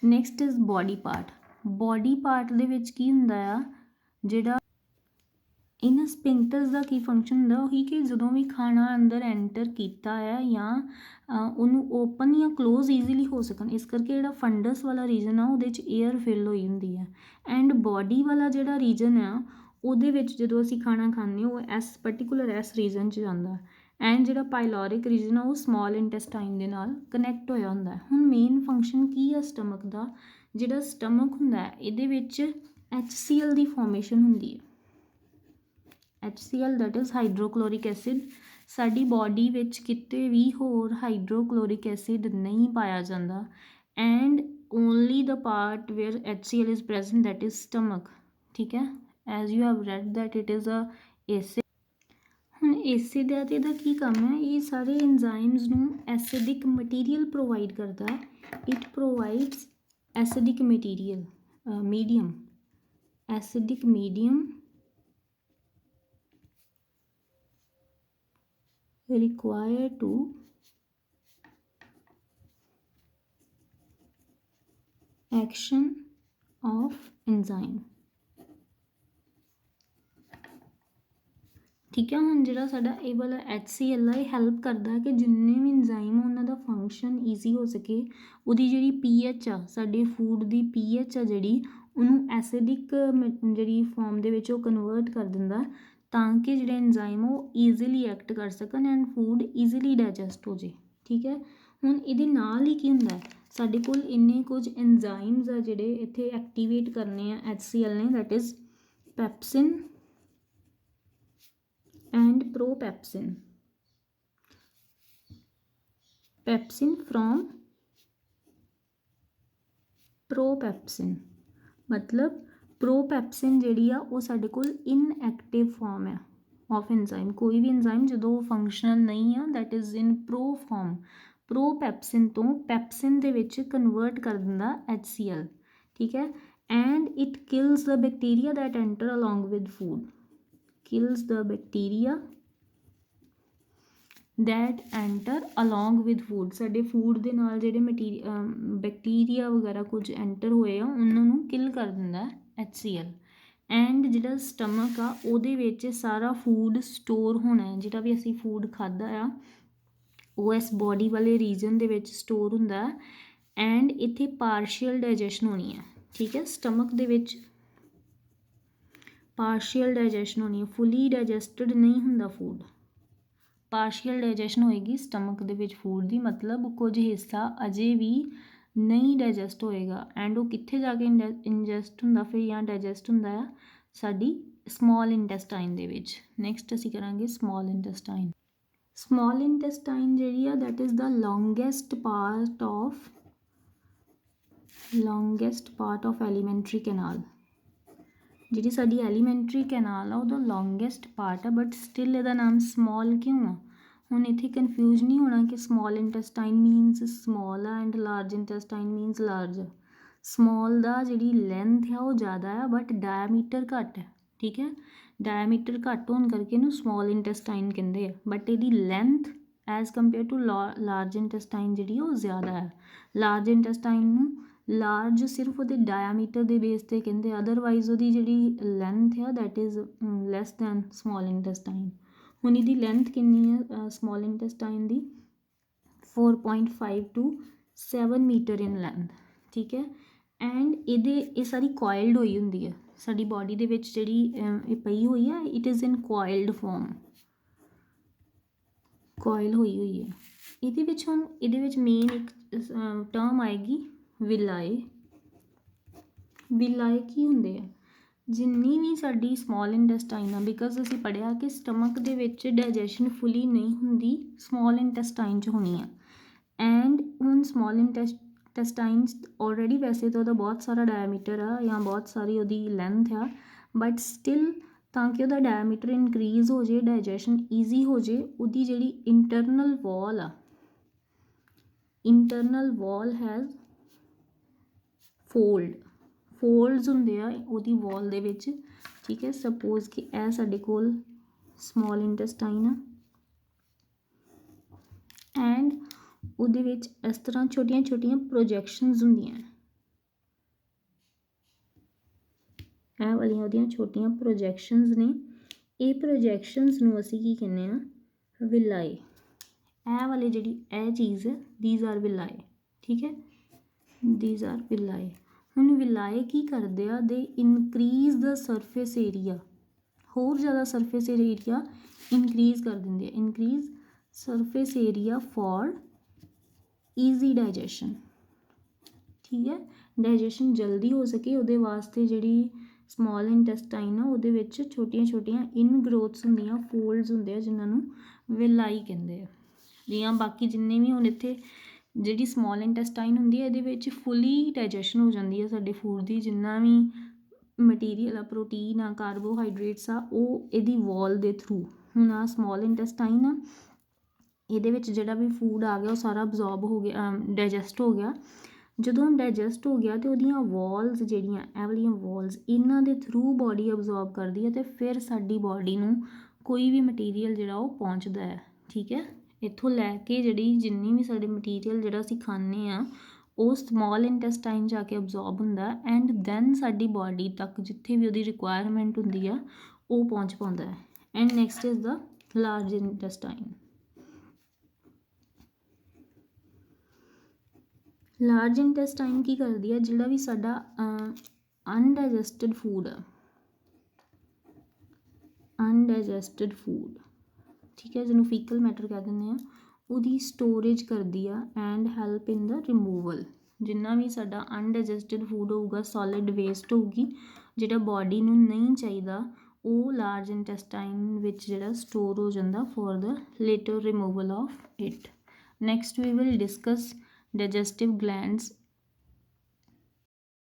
Next is body part. Body part ਦੇ ਵਿੱਚ ਕੀ ਹੁੰਦਾ ਆ, ਜਿਹੜਾ ਇਹਨਾਂ ਸਪਿੰਕਟਰਸ ਦਾ ਕੀ ਫੰਕਸ਼ਨ ਹੁੰਦਾ ਉਹੀ ਕਿ ਜਦੋਂ ਵੀ ਖਾਣਾ ਅੰਦਰ ਐਂਟਰ ਕੀਤਾ ਹੈ ਜਾਂ ਉਹਨੂੰ ਓਪਨ ਜਾਂ ਕਲੋਜ਼ ਈਜ਼ੀਲੀ ਹੋ ਸਕਣ, ਇਸ ਕਰਕੇ ਜਿਹੜਾ ਫੰਡਸ ਵਾਲਾ ਰੀਜਨ ਆ ਉਹਦੇ 'ਚ ਏਅਰ ਫਿਲ ਹੋਈ ਹੁੰਦੀ ਹੈ ਐਂਡ ਬੋਡੀ ਵਾਲਾ ਜਿਹੜਾ ਰੀਜਨ ਆ ਉਹਦੇ ਵਿੱਚ ਜਦੋਂ ਅਸੀਂ ਖਾਣਾ ਖਾਂਦੇ ਉਹ ਇਸ ਪਰਟੀਕੂਲਰ ਇਸ ਰੀਜਨ 'ਚ ਜਾਂਦਾ ਐਂਡ ਜਿਹੜਾ ਪਾਇਲੋਰਿਕ ਰੀਜਨ ਆ ਉਹ ਸਮਾਲ ਇੰਟੈਸਟਾਈਨ ਦੇ ਨਾਲ ਕਨੈਕਟ ਹੋਇਆ ਹੁੰਦਾ। ਹੁਣ ਮੇਨ ਫੰਕਸ਼ਨ ਕੀ ਆ ਸਟਮਕ ਦਾ, ਜਿਹੜਾ ਸਟਮਕ ਹੁੰਦਾ ਇਹਦੇ ਵਿੱਚ HCl ਦੀ ਫੋਰਮੇਸ਼ਨ ਹੁੰਦੀ ਹੈ, HCl that is hydrochloric acid ਸਾਡੀ ਬੋਡੀ ਵਿੱਚ ਕਿਤੇ ਵੀ ਹੋਰ ਹਾਈਡਰੋਕਲੋਰਿਕ ਐਸਿਡ ਨਹੀਂ ਪਾਇਆ ਜਾਂਦਾ and only the part where HCl is present that is stomach. ਠੀਕ ਹੈ, as you have read that it is a acid. ਹੁਣ ਐਸਿਡ ਦਾ ਤੇ ਇਹਦਾ ਕੀ ਕੰਮ ਹੈ, ਇਹ ਸਾਰੇ ਐਂਜ਼ਾਈਮਸ ਨੂੰ ਐਸਿਡਿਕ ਮਟੀਰੀਅਲ ਪ੍ਰੋਵਾਈਡ ਕਰਦਾ ਹੈ। It provides acidic material medium, acidic medium required to action of enzyme। ਠੀਕ ਹੈ, ਹੁਣ ਜਿਹੜਾ ਸਾਡਾ ਇਹ ਵਾਲਾ HCl ਆ ਇਹ ਹੈਲਪ ਕਰਦਾ ਕਿ ਜਿੰਨੇ ਵੀ ਇੰਜ਼ਾਈਮ ਉਹਨਾਂ ਦਾ ਫੰਕਸ਼ਨ ਈਜ਼ੀ ਹੋ ਸਕੇ। ਉਹਦੀ ਜਿਹੜੀ pH ਆ, ਸਾਡੇ ਫੂਡ ਦੀ pH ਆ ਜਿਹੜੀ, ਉਹਨੂੰ ਐਸਿਡਿਕ ਜਿਹੜੀ ਫੋਰਮ ਦੇ ਵਿੱਚ ਉਹ ਕਨਵਰਟ ਕਰ ਦਿੰਦਾ ਤਾਂ ਕਿ ਜਿਹੜੇ ਇੰਜ਼ਾਈਮ ਉਹ ਈਜ਼ੀਲੀ ਐਕਟ ਕਰ ਸਕਣ ਐਂਡ ਫੂਡ ਈਜ਼ੀਲੀ ਡਾਈਜੈਸਟ ਹੋ ਜੇ। ਠੀਕ ਹੈ, ਹੁਣ ਇਹਦੇ ਨਾਲ ਹੀ ਕੀ ਹੁੰਦਾ, ਸਾਡੇ ਕੋਲ ਇੰਨੇ ਕੁਝ ਇੰਜ਼ਾਈਮਸ ਆ ਜਿਹੜੇ ਇੱਥੇ ਐਕਟੀਵੇਟ ਕਰਨੇ ਆ HCl ਨੇ, that is pepsin and propepsin। pepsin from propepsin मतलब propepsin ਜਿਹੜੀ ਆ ਉਹ ਸਾਡੇ ਕੋਲ ਇਨਐਕਟਿਵ ਫਾਰਮ ਹੈ ਆਫ ਐਂਜ਼ਾਈਮ। ਕੋਈ ਵੀ ਐਂਜ਼ਾਈਮ ਜਦੋਂ ਫੰਕਸ਼ਨਲ ਨਹੀਂ ਆ that is in pro form, propepsin ਤੋਂ ਪੈਪਸਿਨ ਦੇ ਵਿੱਚ ਕਨਵਰਟ ਕਰ ਦਿੰਦਾ HCl। ਠੀਕ ਹੈ, and it kills the bacteria that enter along with food, kills the bacteria that enter along with food। ਸਾਡੇ ਫੂਡ ਦੇ ਨਾਲ ਜਿਹੜੇ ਬੈਕਟੀਰੀਆ ਵਗੈਰਾ ਕੁਝ ਐਂਟਰ ਹੋਏ ਆ ਉਹਨਾਂ ਨੂੰ ਕਿਲ ਕਰ ਦਿੰਦਾ HCl। ਐਂਡ ਜਿਹੜਾ ਸਟਮਕ ਆ ਉਹਦੇ ਵਿੱਚ ਸਾਰਾ ਫੂਡ ਸਟੋਰ ਹੋਣਾ ਹੈ, ਜਿਹੜਾ ਵੀ ਅਸੀਂ ਫੂਡ ਖਾਧਾ ਆ ਉਹ ਇਸ ਬੋਡੀ ਵਾਲੇ ਰੀਜਨ ਦੇ ਵਿੱਚ ਸਟੋਰ ਹੁੰਦਾ ਐਂਡ ਇੱਥੇ ਪਾਰਸ਼ੀਅਲ ਡਾਈਜੈਸ਼ਨ ਹੋਣੀ ਹੈ। ਠੀਕ ਹੈ, ਸਟਮਕ ਦੇ ਵਿੱਚ ਪਾਰਸ਼ੀਅਲ ਡਾਈਜੈਸ਼ਨ ਹੋਣੀ ਹੈ, ਫੁੱਲੀ ਡਾਈਜੈਸਟਡ ਨਹੀਂ ਹੁੰਦਾ ਫੂਡ। ਪਾਰਸ਼ੀਅਲ ਡਾਈਜੈਸ਼ਨ ਹੋਏਗੀ ਸਟਮਕ ਦੇ ਵਿੱਚ ਫੂਡ ਦੀ, ਮਤਲਬ ਕੁਝ ਹਿੱਸਾ ਅਜੇ ਵੀ ਨਹੀਂ ਡਾਈਜੈਸਟ ਹੋਏਗਾ ਐਂਡ ਉਹ ਕਿੱਥੇ ਜਾ ਕੇ ਇੰਜੈਸਟ ਹੁੰਦਾ ਫਿਰ ਜਾਂ ਡਾਈਜੈਸਟ ਹੁੰਦਾ ਆ, ਸਾਡੀ ਸਮੋਲ ਇੰਟੈਸਟਾਈਨ ਦੇ ਵਿੱਚ। ਨੈਕਸਟ ਅਸੀਂ ਕਰਾਂਗੇ ਸਮੋਲ ਇੰਟੈਸਟਾਈਨ। ਸਮੋਲ ਇੰਟੈਸਟਾਈਨ ਜਿਹੜੀ ਆ that is the longest part of elementary canal. ਜਿਹੜੀ ਸਾਡੀ ਐਲੀਮੈਂਟਰੀ ਕੈਨਾਲ ਆ ਉਹਦਾ ਲੌਂਗੈਸਟ ਪਾਰਟ ਆ, ਬਟ ਸਟਿਲ ਇਹਦਾ ਨਾਮ ਸਮੋਲ ਕਿਉਂ ਆ। ਹੁਣ ਇੱਥੇ ਕਨਫਿਊਜ਼ ਨਹੀਂ ਹੋਣਾ ਕਿ ਸਮੋਲ ਇੰਟੈਸਟਾਈਨ ਮੀਨਸ ਸਮੋਲ ਆ and large intestine means large. Small ਦਾ ਜਿਹੜੀ ਲੈਂਥ ਆ ਉਹ ਜ਼ਿਆਦਾ ਆ ਬਟ ਡਾਇਆਮੀਟਰ ਘੱਟ ਹੈ। ਠੀਕ ਹੈ, ਡਾਇਆਮੀਟਰ ਘੱਟ ਹੋਣ ਕਰਕੇ ਇਹਨੂੰ ਸਮੋਲ ਇੰਟੈਸਟਾਈਨ ਕਹਿੰਦੇ ਆ, ਬਟ ਇਹਦੀ length as compare to large intestine ਜਿਹੜੀ ਉਹ ਜ਼ਿਆਦਾ ਹੈ। ਲਾਰਜ ਇੰਟੈਸਟਾਈਨ ਨੂੰ ਲਾਰਜ ਸਿਰਫ ਉਹਦੇ ਡਾਇਆਮੀਟਰ ਦੇ ਬੇਸ 'ਤੇ ਕਹਿੰਦੇ, ਅਦਰਵਾਈਜ਼ ਉਹਦੀ ਜਿਹੜੀ ਲੈਂਥ ਆ that is less than small intestine. ਹੁਣ ਇਹਦੀ ਲੈਂਥ ਕਿੰਨੀ ਹੈ small intestine the, 4.5 to 7 metre in length. ਠੀਕ ਹੈ, ਐਂਡ ਇਹ ਸਾਰੀ ਕੋਇਲਡ ਹੋਈ ਹੁੰਦੀ ਹੈ ਸਾਡੀ ਬੋਡੀ ਦੇ ਵਿੱਚ ਜਿਹੜੀ ਇਹ ਪਈ ਹੋਈ ਹੈ, it is in coiled form, ਕੋਇਲ ਹੋਈ ਹੈ। ਇਹਦੇ ਵਿੱਚ ਮੇਨ ਇੱਕ ਟਰਮ ਆਏਗੀ ਵਿਲਾਏ। ਵਿਲਾਏ ਕੀ ਹੁੰਦੇ ਆ, ਜਿੰਨੀ ਵੀ ਸਾਡੀ ਸਮੋਲ ਇੰਟੈਸਟਾਈਨ ਆ, ਬਿਕਾਜ਼ ਅਸੀਂ ਪੜ੍ਹਿਆ ਕਿ ਸਟਮਕ ਦੇ ਵਿੱਚ ਡਾਈਜੈਸ਼ਨ ਫੁੱਲੀ ਨਹੀਂ ਹੁੰਦੀ, ਸਮੋਲ ਇੰਟੈਸਟਾਈਨ 'ਚ ਹੋਣੀ ਆ। ਐਂਡ ਹੁਣ ਸਮੋਲ ਇੰਟੈਸਟਾਈਨ ਆਲਰੇਡੀ ਵੈਸੇ ਤਾਂ ਉਹਦਾ ਬਹੁਤ ਸਾਰਾ ਡਾਇਆਮੀਟਰ ਆ ਜਾਂ ਬਹੁਤ ਸਾਰੀ ਉਹਦੀ ਲੈਂਥ ਆ, ਬਟ ਸਟਿਲ ਤਾਂ ਕਿ ਉਹਦਾ ਡਾਇਆਮੀਟਰ ਇਨਕਰੀਜ਼ ਹੋ ਜੇ, ਡਾਈਜੈਸ਼ਨ ਈਜ਼ੀ ਹੋ ਜੇ, ਉਹਦੀ ਜਿਹੜੀ ਇੰਟਰਨਲ ਵਾਲ ਆ, ਇੰਟਰਨਲ ਵਾਲ ਹੈਜ਼ ਫੋਲਡਸ ਹੁੰਦੇ ਆ ਉਹਦੀ ਵਾਲ ਦੇ ਵਿੱਚ। ਠੀਕ ਹੈ, ਸਪੋਜ਼ ਕਿ ਇਹ ਸਾਡੇ ਕੋਲ ਸਮੋਲ ਇੰਟੈਸਟਾਈਨ ਆ ਐਂਡ ਉਹਦੇ ਵਿੱਚ ਇਸ ਤਰ੍ਹਾਂ ਛੋਟੀਆਂ ਛੋਟੀਆਂ ਪ੍ਰੋਜੈਕਸ਼ਨਸ ਹੁੰਦੀਆਂ, ਇਹ ਵਾਲੀਆਂ ਉਹਦੀਆਂ ਛੋਟੀਆਂ ਪ੍ਰੋਜੈਕਸ਼ਨਸ ਨੇ। ਇਹ ਪ੍ਰੋਜੈਕਸ਼ਨਸ ਨੂੰ ਅਸੀਂ ਕੀ ਕਹਿੰਦੇ ਆ, ਵਿਲਾਏ। ਇਹ ਵਾਲੇ ਜਿਹੜੀ ਇਹ ਚੀਜ਼ ਹੈ ਦੀਜ਼ ਆਰ ਵਿਲਾਏ। ਠੀਕ ਹੈ, ਦੀਜ਼ ਆਰ ਵਿਲਾਏ। ਹੁਣ ਵਿਲਾਏ ਕੀ ਕਰਦੇ ਆ, ਦੇ ਇਨਕਰੀਜ਼ ਦ ਸਰਫੇਸ ਏਰੀਆ, ਹੋਰ ਜ਼ਿਆਦਾ ਸਰਫੇਸ ਏਰੀਆ ਇਨਕਰੀਜ਼ ਕਰ ਦਿੰਦੇ ਆ, increase surface area for easy digestion. ਠੀਕ ਹੈ, ਡਾਈਜੈਸ਼ਨ ਜਲਦੀ ਹੋ ਸਕੇ ਉਹਦੇ ਵਾਸਤੇ ਜਿਹੜੀ ਸਮੋਲ ਇੰਟੈਸਟਾਈਨ ਆ ਉਹਦੇ ਵਿੱਚ ਛੋਟੀਆਂ ਛੋਟੀਆਂ ਇਨ ਗਰੋਥਸ ਹੁੰਦੀਆਂ, ਫੋਲਡਸ ਹੁੰਦੇ ਆ ਜਿਨ੍ਹਾਂ ਨੂੰ ਵਿਲਾਈ ਕਹਿੰਦੇ ਆ। ਜਾਂ ਬਾਕੀ ਜਿੰਨੇ ਵੀ ਹੁਣ ਇੱਥੇ ਜਿਹੜੀ ਸਮੋਲ ਇੰਟੈਸਟਾਈਨ ਹੁੰਦੀ ਹੈ ਇਹਦੇ ਵਿੱਚ ਫੁੱਲੀ ਡਾਈਜੈਸ਼ਨ ਹੋ ਜਾਂਦੀ ਹੈ ਸਾਡੇ ਫੂਡ ਦੀ, ਜਿੰਨਾ ਵੀ ਮਟੀਰੀਅਲ ਆ, ਪ੍ਰੋਟੀਨ ਆ, ਕਾਰਬੋਹਾਈਡਰੇਟਸ ਆ, ਉਹ ਇਹਦੀ ਵਾਲ ਦੇ ਥਰੂ। ਹੁਣ ਆ ਸਮੋਲ ਇੰਟੈਸਟਾਈਨ ਆ, ਇਹਦੇ ਵਿੱਚ ਜਿਹੜਾ ਵੀ ਫੂਡ ਆ ਗਿਆ ਉਹ ਸਾਰਾ ਅਬਜ਼ੋਰਬ ਹੋ ਗਿਆ, ਡਾਈਜੈਸਟ ਹੋ ਗਿਆ। ਜਦੋਂ ਡਾਈਜੈਸਟ ਹੋ ਗਿਆ ਤਾਂ ਉਹਦੀਆਂ ਵਾਲਸ ਜਿਹੜੀਆਂ, ਇਹ ਵਾਲੀਆਂ ਵਾਲਸ, ਇਹਨਾਂ ਦੇ ਥਰੂ ਬਾਡੀ ਅਬਜ਼ੋਰਬ ਕਰਦੀ ਹੈ ਅਤੇ ਫਿਰ ਸਾਡੀ ਬਾਡੀ ਨੂੰ ਕੋਈ ਵੀ ਮਟੀਰੀਅਲ ਜਿਹੜਾ ਉਹ ਪਹੁੰਚਦਾ ਹੈ। ਠੀਕ ਹੈ, ਇੱਥੋਂ ਲੈ ਕੇ ਜਿਹੜੀ ਜਿੰਨੀ ਵੀ ਸਾਡੇ ਮਟੀਰੀਅਲ ਜਿਹੜਾ ਅਸੀਂ ਖਾਂਦੇ ਹਾਂ ਉਹ ਸਮੋਲ ਇੰਟੈਸਟਾਈਨ ਜਾ ਕੇ ਅਬਜ਼ੋਰਬ ਹੁੰਦਾ ਐਂਡ ਦੈਨ ਸਾਡੀ ਬਾਡੀ ਤੱਕ ਜਿੱਥੇ ਵੀ ਉਹਦੀ ਰਿਕੁਆਇਰਮੈਂਟ ਹੁੰਦੀ ਆ ਉਹ ਪਹੁੰਚ ਪਾਉਂਦਾ ਹੈ। And next is the large intestine. Large intestine ਕੀ ਕਰਦੀ ਹੈ, ਜਿਹੜਾ ਵੀ ਸਾਡਾ ਅਨਡਾਈਜੈਸਟਡ ਫੂਡ ਆ, ਅਨਡਾਈਜੈਸਟਡ ਫੂਡ, ਠੀਕ ਹੈ, ਜਿਹਨੂੰ ਫੀਕਲ ਮੈਟਰ ਕਹਿ ਦਿੰਦੇ ਆ, ਉਹਦੀ ਸਟੋਰੇਜ ਕਰਦੀ ਆ and help in the removal. ਜਿੰਨਾ ਵੀ ਸਾਡਾ ਅਨਡਾਈਜੈਸਟਡ ਫੂਡ ਹੋਊਗਾ, ਸੋਲਿਡ ਵੇਸਟ ਹੋਊਗੀ, ਜਿਹੜਾ ਬਾਡੀ ਨੂੰ ਨਹੀਂ ਚਾਹੀਦਾ, ਉਹ ਲਾਰਜ ਇੰਟੈਸਟਾਈਨ ਵਿੱਚ ਜਿਹੜਾ ਸਟੋਰ ਹੋ ਜਾਂਦਾ for the later removal of it. Next we will discuss digestive glands